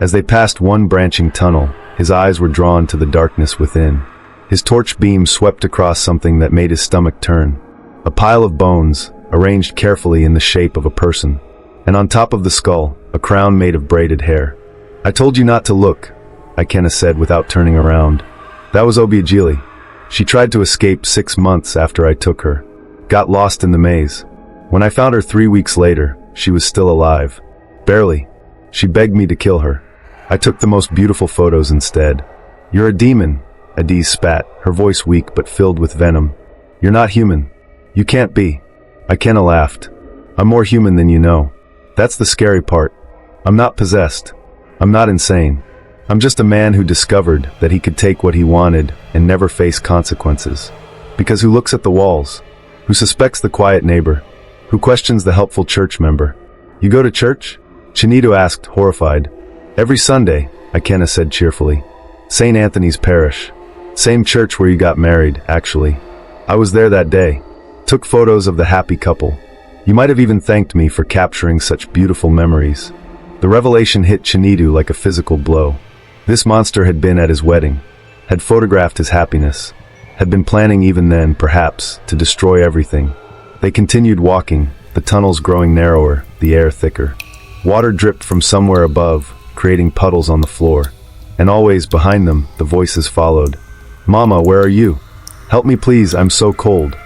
As they passed one branching tunnel, his eyes were drawn to the darkness within. His torch beam swept across something that made his stomach turn. A pile of bones, arranged carefully in the shape of a person. And on top of the skull, a crown made of braided hair. I told you not to look, Ikenna said without turning around. That was Obiagili. She tried to escape 6 months after I took her. Got lost in the maze. When I found her 3 weeks later, she was still alive. Barely. She begged me to kill her. I took the most beautiful photos instead. You're a demon, Adiz spat, her voice weak but filled with venom. You're not human. You can't be. Ikenna laughed. I'm more human than you know. That's the scary part. I'm not possessed. I'm not insane. I'm just a man who discovered that he could take what he wanted and never face consequences. Because who looks at the walls? Who suspects the quiet neighbor? Who questions the helpful church member? You go to church? Chinito asked, horrified. Every Sunday, Ikenna said cheerfully. St. Anthony's Parish. Same church where you got married, actually. I was there that day. Took photos of the happy couple. You might have even thanked me for capturing such beautiful memories. The revelation hit Chinito like a physical blow. This monster had been at his wedding, had photographed his happiness, had been planning even then, perhaps, to destroy everything. They continued walking, the tunnels growing narrower, the air thicker. Water dripped from somewhere above, creating puddles on the floor. And always, behind them, the voices followed. Mama, where are you? Help me please, I'm so cold.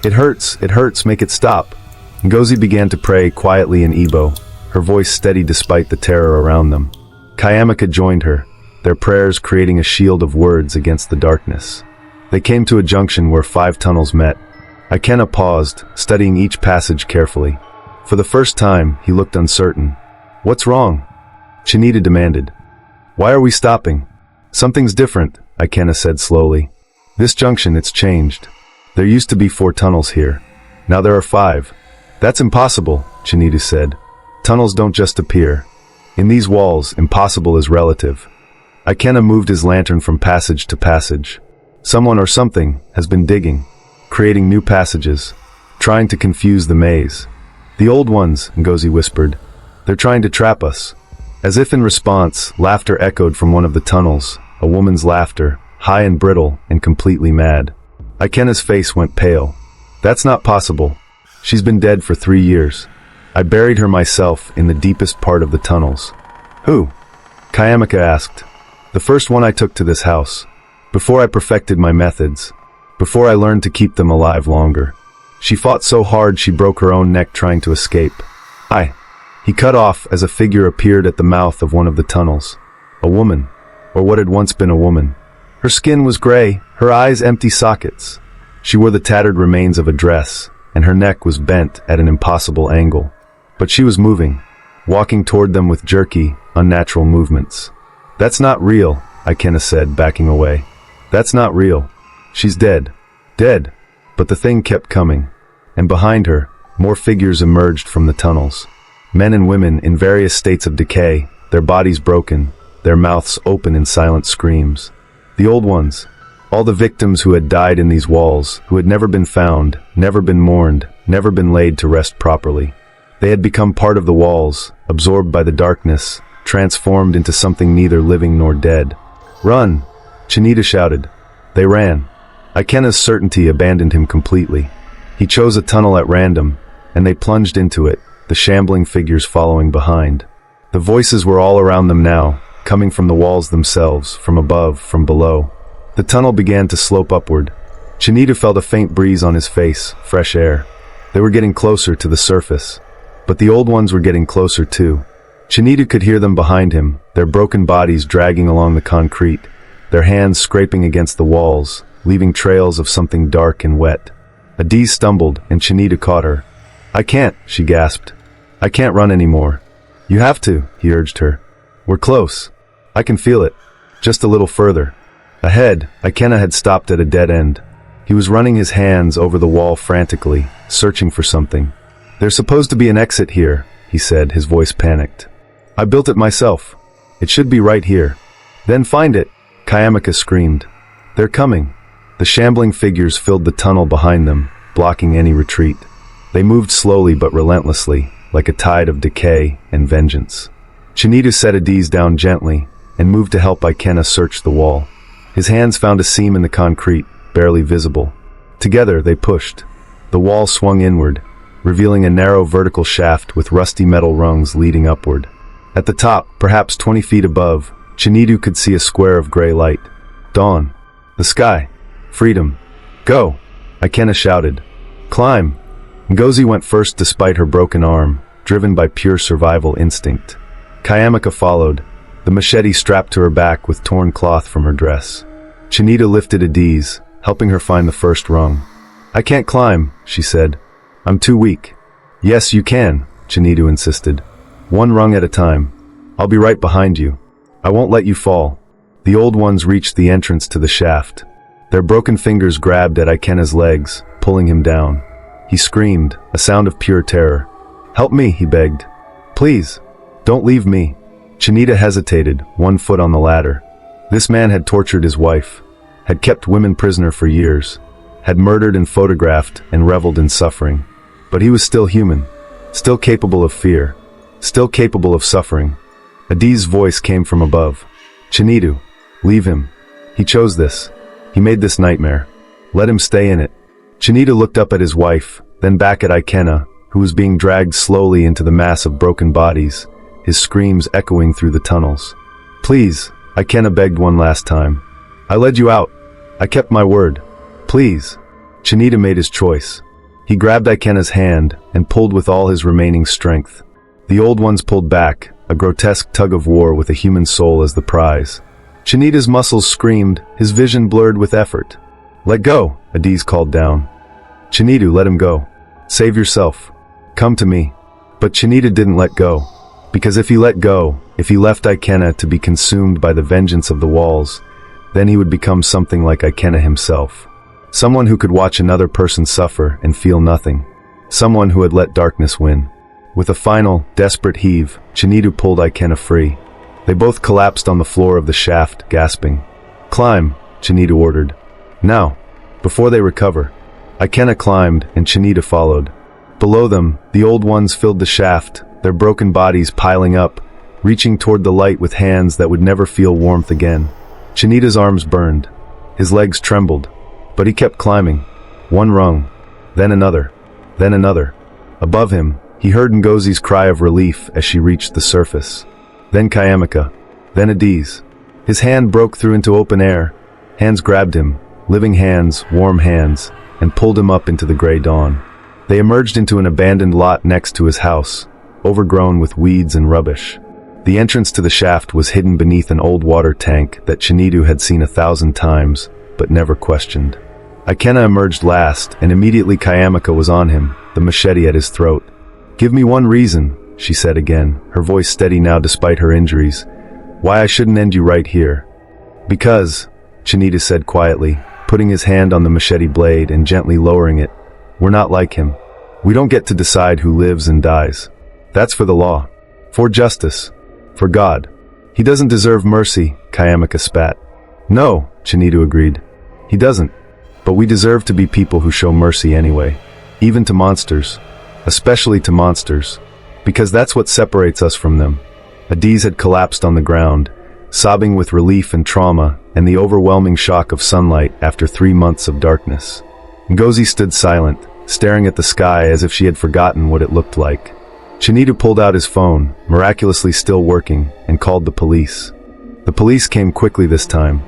It hurts, make it stop. Ngozi began to pray quietly in Igbo, her voice steady despite the terror around them. Kayamaka joined her, their prayers creating a shield of words against the darkness. They came to a junction where 5 tunnels met. Ikenna paused, studying each passage carefully. For the first time, he looked uncertain. What's wrong? Chinita demanded. Why are we stopping? Something's different, Ikenna said slowly. This junction, it's changed. There used to be 4 tunnels here. Now there are 5. That's impossible, Chinita said. Tunnels don't just appear. In these walls, impossible is relative. Ikenna moved his lantern from passage to passage. Someone or something has been digging, creating new passages, trying to confuse the maze. The old ones, Ngozi whispered. They're trying to trap us. As if in response, laughter echoed from one of the tunnels, a woman's laughter, high and brittle and completely mad. Ikenna's face went pale. That's not possible. She's been dead for 3 years. I buried her myself in the deepest part of the tunnels. Who? Kayamaka asked. The first one I took to this house. Before I perfected my methods. Before I learned to keep them alive longer. She fought so hard she broke her own neck trying to escape. He cut off as a figure appeared at the mouth of one of the tunnels. A woman, or what had once been a woman. Her skin was gray, her eyes empty sockets. She wore the tattered remains of a dress, and her neck was bent at an impossible angle. But she was moving, walking toward them with jerky, unnatural movements. That's not real, Ikenna said, backing away. That's not real. She's dead. Dead. But the thing kept coming. And behind her, more figures emerged from the tunnels. Men and women in various states of decay, their bodies broken, their mouths open in silent screams. The old ones, all the victims who had died in these walls, who had never been found, never been mourned, never been laid to rest properly. They had become part of the walls, absorbed by the darkness, transformed into something neither living nor dead. Run! Chinita shouted. They ran. Ikenna's certainty abandoned him completely. He chose a tunnel at random, and they plunged into it, the shambling figures following behind. The voices were all around them now, coming from the walls themselves, from above, from below. The tunnel began to slope upward. Chinita felt a faint breeze on his face, fresh air. They were getting closer to the surface. But the old ones were getting closer too. Chinita could hear them behind him, their broken bodies dragging along the concrete, their hands scraping against the walls, leaving trails of something dark and wet. Adiz stumbled, and Chinita caught her. I can't, she gasped. I can't run anymore. You have to, he urged her. We're close. I can feel it. Just a little further. Ahead, Ikenna had stopped at a dead end. He was running his hands over the wall frantically, searching for something. There's supposed to be an exit here, he said, his voice panicked. I built it myself. It should be right here. Then find it, Kayamaka screamed. They're coming. The shambling figures filled the tunnel behind them, blocking any retreat. They moved slowly but relentlessly, like a tide of decay and vengeance. Chinedu set Adiz down gently and moved to help Ikenna search the wall. His hands found a seam in the concrete, barely visible. Together they pushed. The wall swung inward, revealing a narrow vertical shaft with rusty metal rungs leading upward. At the top, perhaps 20 feet above, Chinedu could see a square of gray light. Dawn. The sky. Freedom. Go! Ikenna shouted. Climb! Ngozi went first despite her broken arm, driven by pure survival instinct. Kayamika followed, the machete strapped to her back with torn cloth from her dress. Chinedu lifted Adiz, helping her find the first rung. I can't climb, she said. I'm too weak. Yes, you can, Chinedu insisted. One rung at a time. I'll be right behind you. I won't let you fall. The old ones reached the entrance to the shaft. Their broken fingers grabbed at Ikenna's legs, pulling him down. He screamed, a sound of pure terror. Help me, he begged. Please, don't leave me. Chinedu hesitated, one foot on the ladder. This man had tortured his wife, had kept women prisoner for years, had murdered and photographed and reveled in suffering. But he was still human, still capable of fear, still capable of suffering. Adiz's voice came from above. Chinedu, leave him. He chose this. He made this nightmare. Let him stay in it. Chinedu looked up at his wife, then back at Ikenna, who was being dragged slowly into the mass of broken bodies, his screams echoing through the tunnels. Please, Ikenna begged one last time. I led you out. I kept my word. Please. Chinedu made his choice. He grabbed Ikenna's hand and pulled with all his remaining strength. The old ones pulled back, a grotesque tug-of-war with a human soul as the prize. Chinedu's muscles screamed, his vision blurred with effort. Let go, Adiz called down. Chinedu, let him go. Save yourself. Come to me. But Chinedu didn't let go. Because if he let go, if he left Ikenna to be consumed by the vengeance of the walls, then he would become something like Ikenna himself. Someone who could watch another person suffer and feel nothing. Someone who had let darkness win. With a final, desperate heave, Chinedu pulled Ikenna free. They both collapsed on the floor of the shaft, gasping. Climb, Chinedu ordered. Now, before they recover. Ikenna climbed, and Chinedu followed. Below them, the old ones filled the shaft, their broken bodies piling up, reaching toward the light with hands that would never feel warmth again. Chinedu's arms burned. His legs trembled. But he kept climbing. One rung, then another, then another. Above him, he heard Ngozi's cry of relief as she reached the surface. Then Kayamika, then Adiz. His hand broke through into open air. Hands grabbed him, living hands, warm hands, and pulled him up into the gray dawn. They emerged into an abandoned lot next to his house, overgrown with weeds and rubbish. The entrance to the shaft was hidden beneath an old water tank that Chinedu had seen 1,000 times, but never questioned. Ikenna emerged last, and immediately Kayamika was on him, the machete at his throat. Give me one reason, she said again, her voice steady now despite her injuries, why I shouldn't end you right here. Because, Chinedu said quietly, putting his hand on the machete blade and gently lowering it, we're not like him. We don't get to decide who lives and dies. That's for the law. For justice. For God. He doesn't deserve mercy, Kayamika spat. No, Chinedu agreed. He doesn't. But we deserve to be people who show mercy anyway. Even to monsters. Especially to monsters. Because that's what separates us from them. Adiz had collapsed on the ground, sobbing with relief and trauma and the overwhelming shock of sunlight after 3 months of darkness. Ngozi stood silent, staring at the sky as if she had forgotten what it looked like. Chinedu pulled out his phone, miraculously still working, and called the police. The police came quickly this time.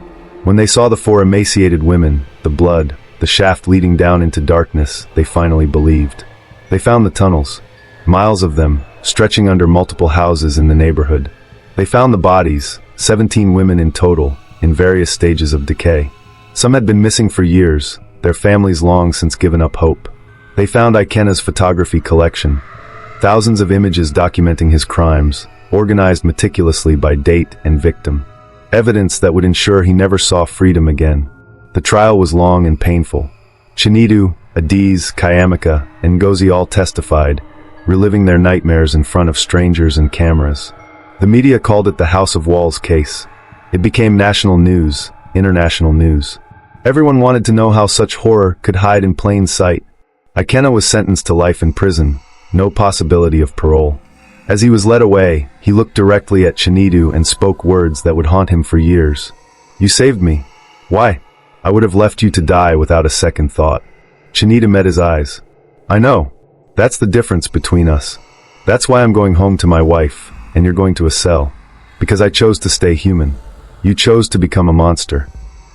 When they saw the 4 emaciated women, the blood, the shaft leading down into darkness, they finally believed. They found the tunnels, miles of them, stretching under multiple houses in the neighborhood. They found the bodies, 17 women in total, in various stages of decay. Some had been missing for years, their families long since given up hope. They found Ikenna's photography collection, thousands of images documenting his crimes, organized meticulously by date and victim. Evidence that would ensure he never saw freedom again. The trial was long and painful. Chinedu, Adiz, Kayamika, and Ngozi all testified, reliving their nightmares in front of strangers and cameras. The media called it the House of Walls case. It became national news, international news. Everyone wanted to know how such horror could hide in plain sight. Ikenna was sentenced to life in prison, no possibility of parole. As he was led away, he looked directly at Chinedu and spoke words that would haunt him for years. "You saved me. Why? I would have left you to die without a second thought." Chinedu met his eyes. "I know. That's the difference between us. That's why I'm going home to my wife, and you're going to a cell. Because I chose to stay human. You chose to become a monster."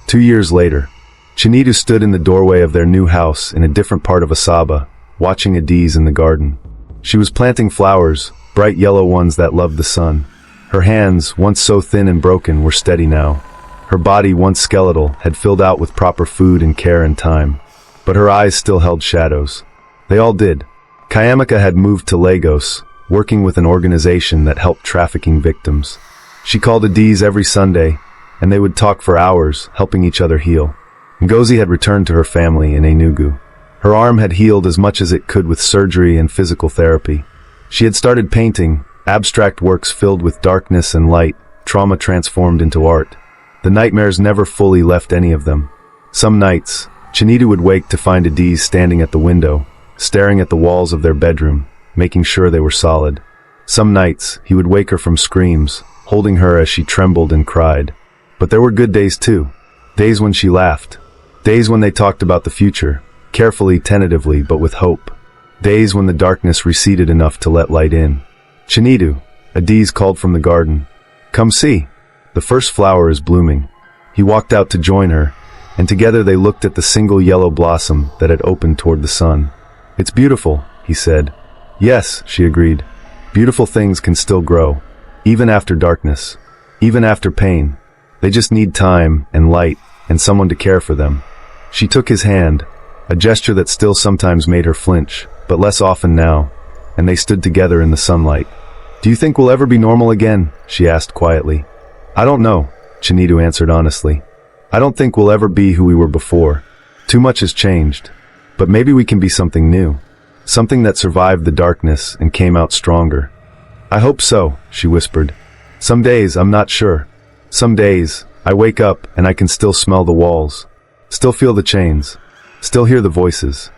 2 years later, Chinedu stood in the doorway of their new house in a different part of Asaba, watching Adiz in the garden. She was planting flowers, bright yellow ones that loved the sun. Her hands, once so thin and broken, were steady now. Her body, once skeletal, had filled out with proper food and care and time. But her eyes still held shadows. They all did. Kayamika had moved to Lagos, working with an organization that helped trafficking victims. She called Adiz every Sunday, and they would talk for hours, helping each other heal. Ngozi had returned to her family in Enugu. Her arm had healed as much as it could with surgery and physical therapy. She had started painting, abstract works filled with darkness and light, trauma transformed into art. The nightmares never fully left any of them. Some nights, Chinedu would wake to find Adiz standing at the window, staring at the walls of their bedroom, making sure they were solid. Some nights, he would wake her from screams, holding her as she trembled and cried. But there were good days too. Days when she laughed. Days when they talked about the future, carefully, tentatively, but with hope. Days when the darkness receded enough to let light in. "Chinedu," Adiz called from the garden. "Come see. The first flower is blooming." He walked out to join her, and together they looked at the single yellow blossom that had opened toward the sun. "It's beautiful," he said. "Yes," she agreed. "Beautiful things can still grow, even after darkness, even after pain. They just need time and light and someone to care for them." She took his hand, a gesture that still sometimes made her flinch, but less often now, and they stood together in the sunlight. "Do you think we'll ever be normal again?" she asked quietly. "I don't know," Chinedu answered honestly. "I don't think we'll ever be who we were before. Too much has changed. But maybe we can be something new. Something that survived the darkness and came out stronger." "I hope so," she whispered. "Some days I'm not sure. Some days I wake up and I can still smell the walls, still feel the chains, still hear the voices."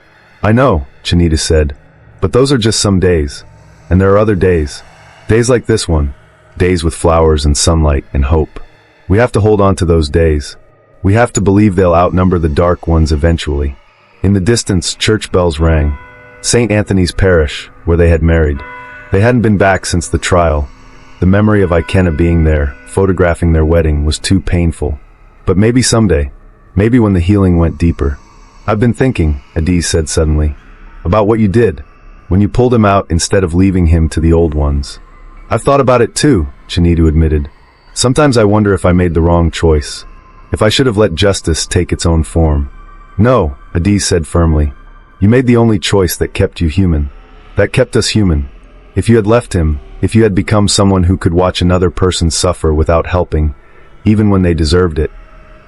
"I know," Chinedu said, "but those are just some days. And there are other days. Days like this one. Days with flowers and sunlight and hope. We have to hold on to those days. We have to believe they'll outnumber the dark ones eventually." In the distance, church bells rang. St. Anthony's Parish, where they had married. They hadn't been back since the trial. The memory of Ikenna being there, photographing their wedding, was too painful. But maybe someday. Maybe when the healing went deeper. "I've been thinking," Adiz said suddenly, "about what you did, when you pulled him out instead of leaving him to the old ones." "I've thought about it too," Chinedu admitted. "Sometimes I wonder if I made the wrong choice. If I should have let justice take its own form." "No," Adiz said firmly. "You made the only choice that kept you human. That kept us human. If you had left him, if you had become someone who could watch another person suffer without helping, even when they deserved it,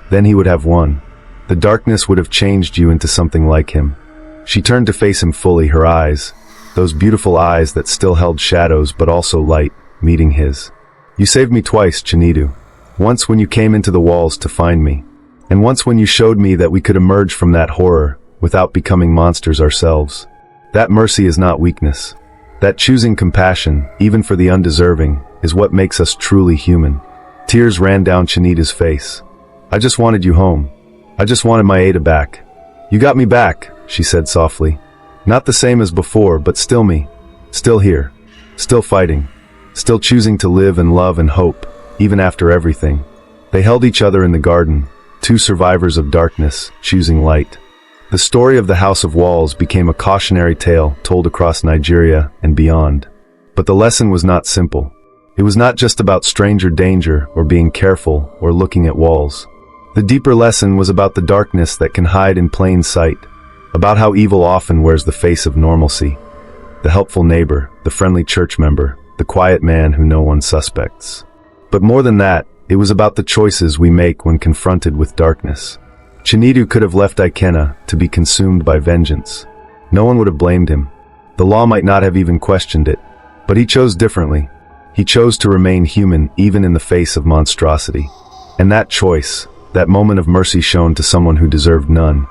then he would have won. The darkness would have changed you into something like him." She turned to face him fully, her eyes, those beautiful eyes that still held shadows but also light, meeting his. "You saved me twice, Chinedu. Once when you came into the walls to find me, and once when you showed me that we could emerge from that horror without becoming monsters ourselves. That mercy is not weakness. That choosing compassion, even for the undeserving, is what makes us truly human." Tears ran down Chinedu's face. "I just wanted you home. I just wanted my Ada back." "You got me back," she said softly. "Not the same as before, but still me. Still here. Still fighting. Still choosing to live and love and hope, even after everything." They held each other in the garden, two survivors of darkness, choosing light. The story of the House of Walls became a cautionary tale told across Nigeria and beyond. But the lesson was not simple. It was not just about stranger danger or being careful or looking at walls. The deeper lesson was about the darkness that can hide in plain sight, about how evil often wears the face of normalcy. The helpful neighbor, the friendly church member, the quiet man who no one suspects. But more than that, it was about the choices we make when confronted with darkness. Chinedu could have left Ikenna to be consumed by vengeance. No one would have blamed him. The law might not have even questioned it. But he chose differently. He chose to remain human even in the face of monstrosity. And that choice, that moment of mercy shown to someone who deserved none,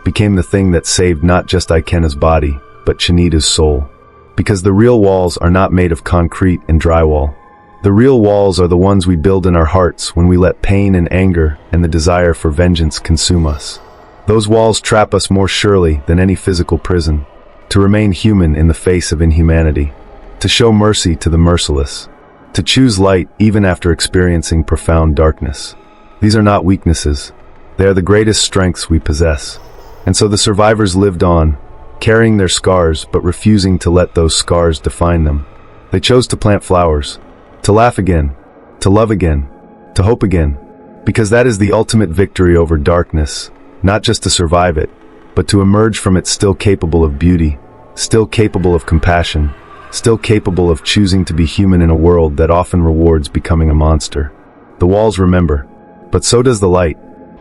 became the thing that saved not just Ikena's body, but Chinita's soul. Because the real walls are not made of concrete and drywall. The real walls are the ones we build in our hearts when we let pain and anger and the desire for vengeance consume us. Those walls trap us more surely than any physical prison. To remain human in the face of inhumanity. To show mercy to the merciless. To choose light even after experiencing profound darkness. These are not weaknesses. They are the greatest strengths we possess. And so the survivors lived on, carrying their scars but refusing to let those scars define them. They chose to plant flowers, to laugh again, to love again, to hope again, because that is the ultimate victory over darkness, not just to survive it, but to emerge from it still capable of beauty, still capable of compassion, still capable of choosing to be human in a world that often rewards becoming a monster. The walls remember, but so does the light,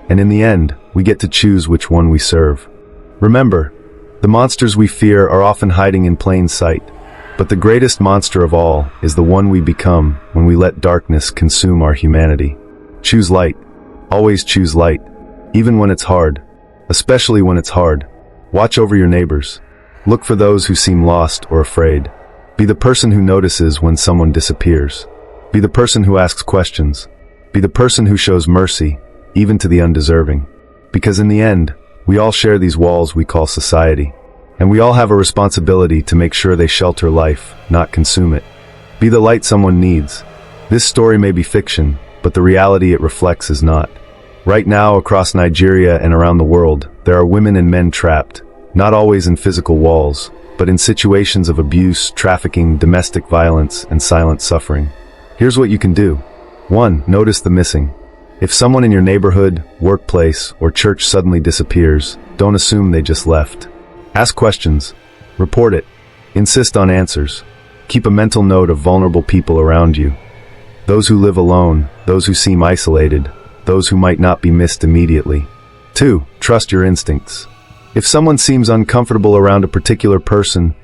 and in the end, we get to choose which one we serve. Remember, the monsters we fear are often hiding in plain sight, but the greatest monster of all is the one we become when we let darkness consume our humanity. Choose light. Always choose light, even when it's hard, especially when it's hard. Watch over your neighbors. Look for those who seem lost or afraid. Be the person who notices when someone disappears. Be the person who asks questions. Be the person who shows mercy, even to the undeserving. Because in the end, we all share these walls we call society. And we all have a responsibility to make sure they shelter life, not consume it. Be the light someone needs. This story may be fiction, but the reality it reflects is not. Right now, across Nigeria and around the world, there are women and men trapped, not always in physical walls, but in situations of abuse, trafficking, domestic violence, and silent suffering. Here's what you can do. 1. Notice the missing. If someone in your neighborhood, workplace, or church suddenly disappears, don't assume they just left. Ask questions. Report it. Insist on answers. Keep a mental note of vulnerable people around you. Those who live alone, those who seem isolated, those who might not be missed immediately. 2. Trust your instincts. If someone seems uncomfortable around a particular person,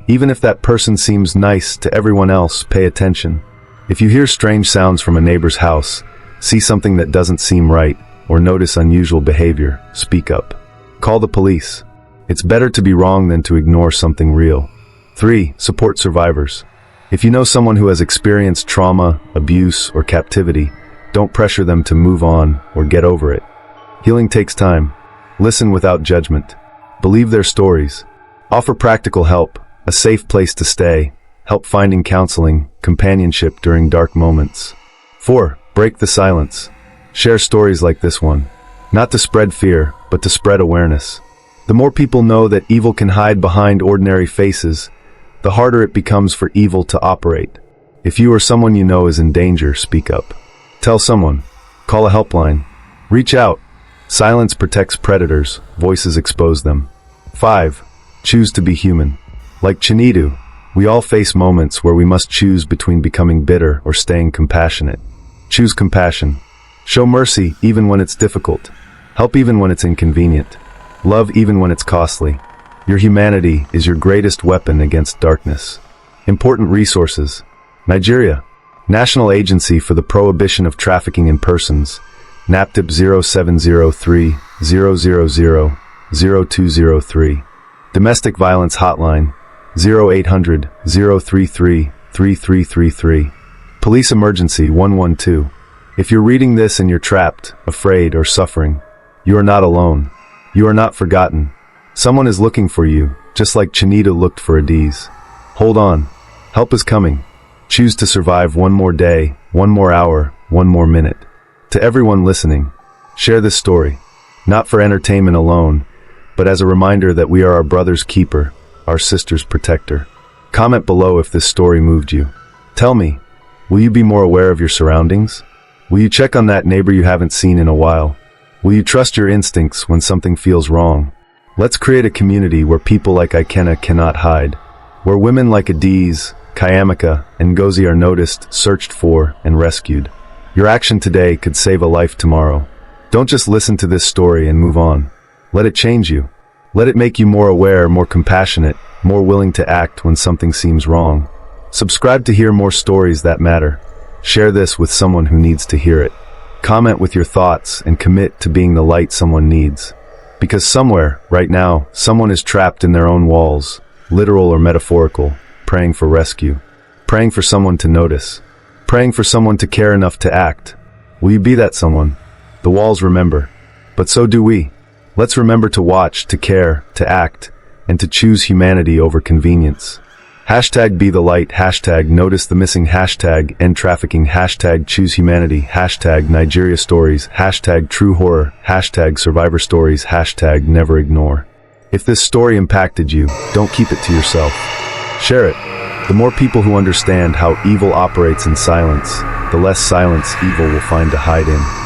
even if that person seems nice to everyone else, pay attention. If you hear strange sounds from a neighbor's house, see something that doesn't seem right, or notice unusual behavior, speak up. Call the police. It's better to be wrong than to ignore something real. 3. Support survivors. If you know someone who has experienced trauma, abuse, or captivity, don't pressure them to move on or get over it. Healing takes time. Listen without judgment. Believe their stories. Offer practical help, a safe place to stay, help finding counseling, companionship during dark moments. 4. Break the silence. Share stories like this one. Not to spread fear, but to spread awareness. The more people know that evil can hide behind ordinary faces, the harder it becomes for evil to operate. If you or someone you know is in danger, speak up. Tell someone. Call a helpline. Reach out. Silence protects predators, voices expose them. 5. Choose to be human. Like Chinidu, we all face moments where we must choose between becoming bitter or staying compassionate. Choose compassion. Show mercy even when it's difficult. Help even when it's inconvenient. Love even when it's costly. Your humanity is your greatest weapon against darkness. Important resources. Nigeria. National Agency for the Prohibition of Trafficking in Persons. NAPTIP 0703 000 0203. Domestic Violence Hotline 0800 033 3333. Police Emergency 112. If you're reading this and you're trapped, afraid, or suffering, you are not alone. You are not forgotten. Someone is looking for you, just like Chinita looked for Adiz. Hold on. Help is coming. Choose to survive one more day, one more hour, one more minute. To everyone listening, share this story, not for entertainment alone, but as a reminder that we are our brother's keeper, our sister's protector. Comment below if this story moved you. Tell me, will you be more aware of your surroundings? Will you check on that neighbor you haven't seen in a while? Will you trust your instincts when something feels wrong? Let's create a community where people like Ikena cannot hide, where women like Adiz, Kayamaka, and Ngozi are noticed, searched for, and rescued. Your action today could save a life tomorrow. Don't just listen to this story and move on. Let it change you. Let it make you more aware, more compassionate, more willing to act when something seems wrong. Subscribe to hear more stories that matter. Share this with someone who needs to hear it. Comment with your thoughts and commit to being the light someone needs. Because somewhere, right now, someone is trapped in their own walls, literal or metaphorical, praying for rescue, praying for someone to notice, praying for someone to care enough to act. Will you be that someone? The walls remember, but so do we. Let's remember to watch, to care, to act, and to choose humanity over convenience. Hashtag be the light, hashtag notice the missing, hashtag end trafficking, hashtag choose humanity, hashtag Nigeria stories, hashtag true horror, hashtag survivor stories, hashtag never ignore. If this story impacted you, don't keep it to yourself. Share it. The more people who understand how evil operates in silence, the less silence evil will find to hide in.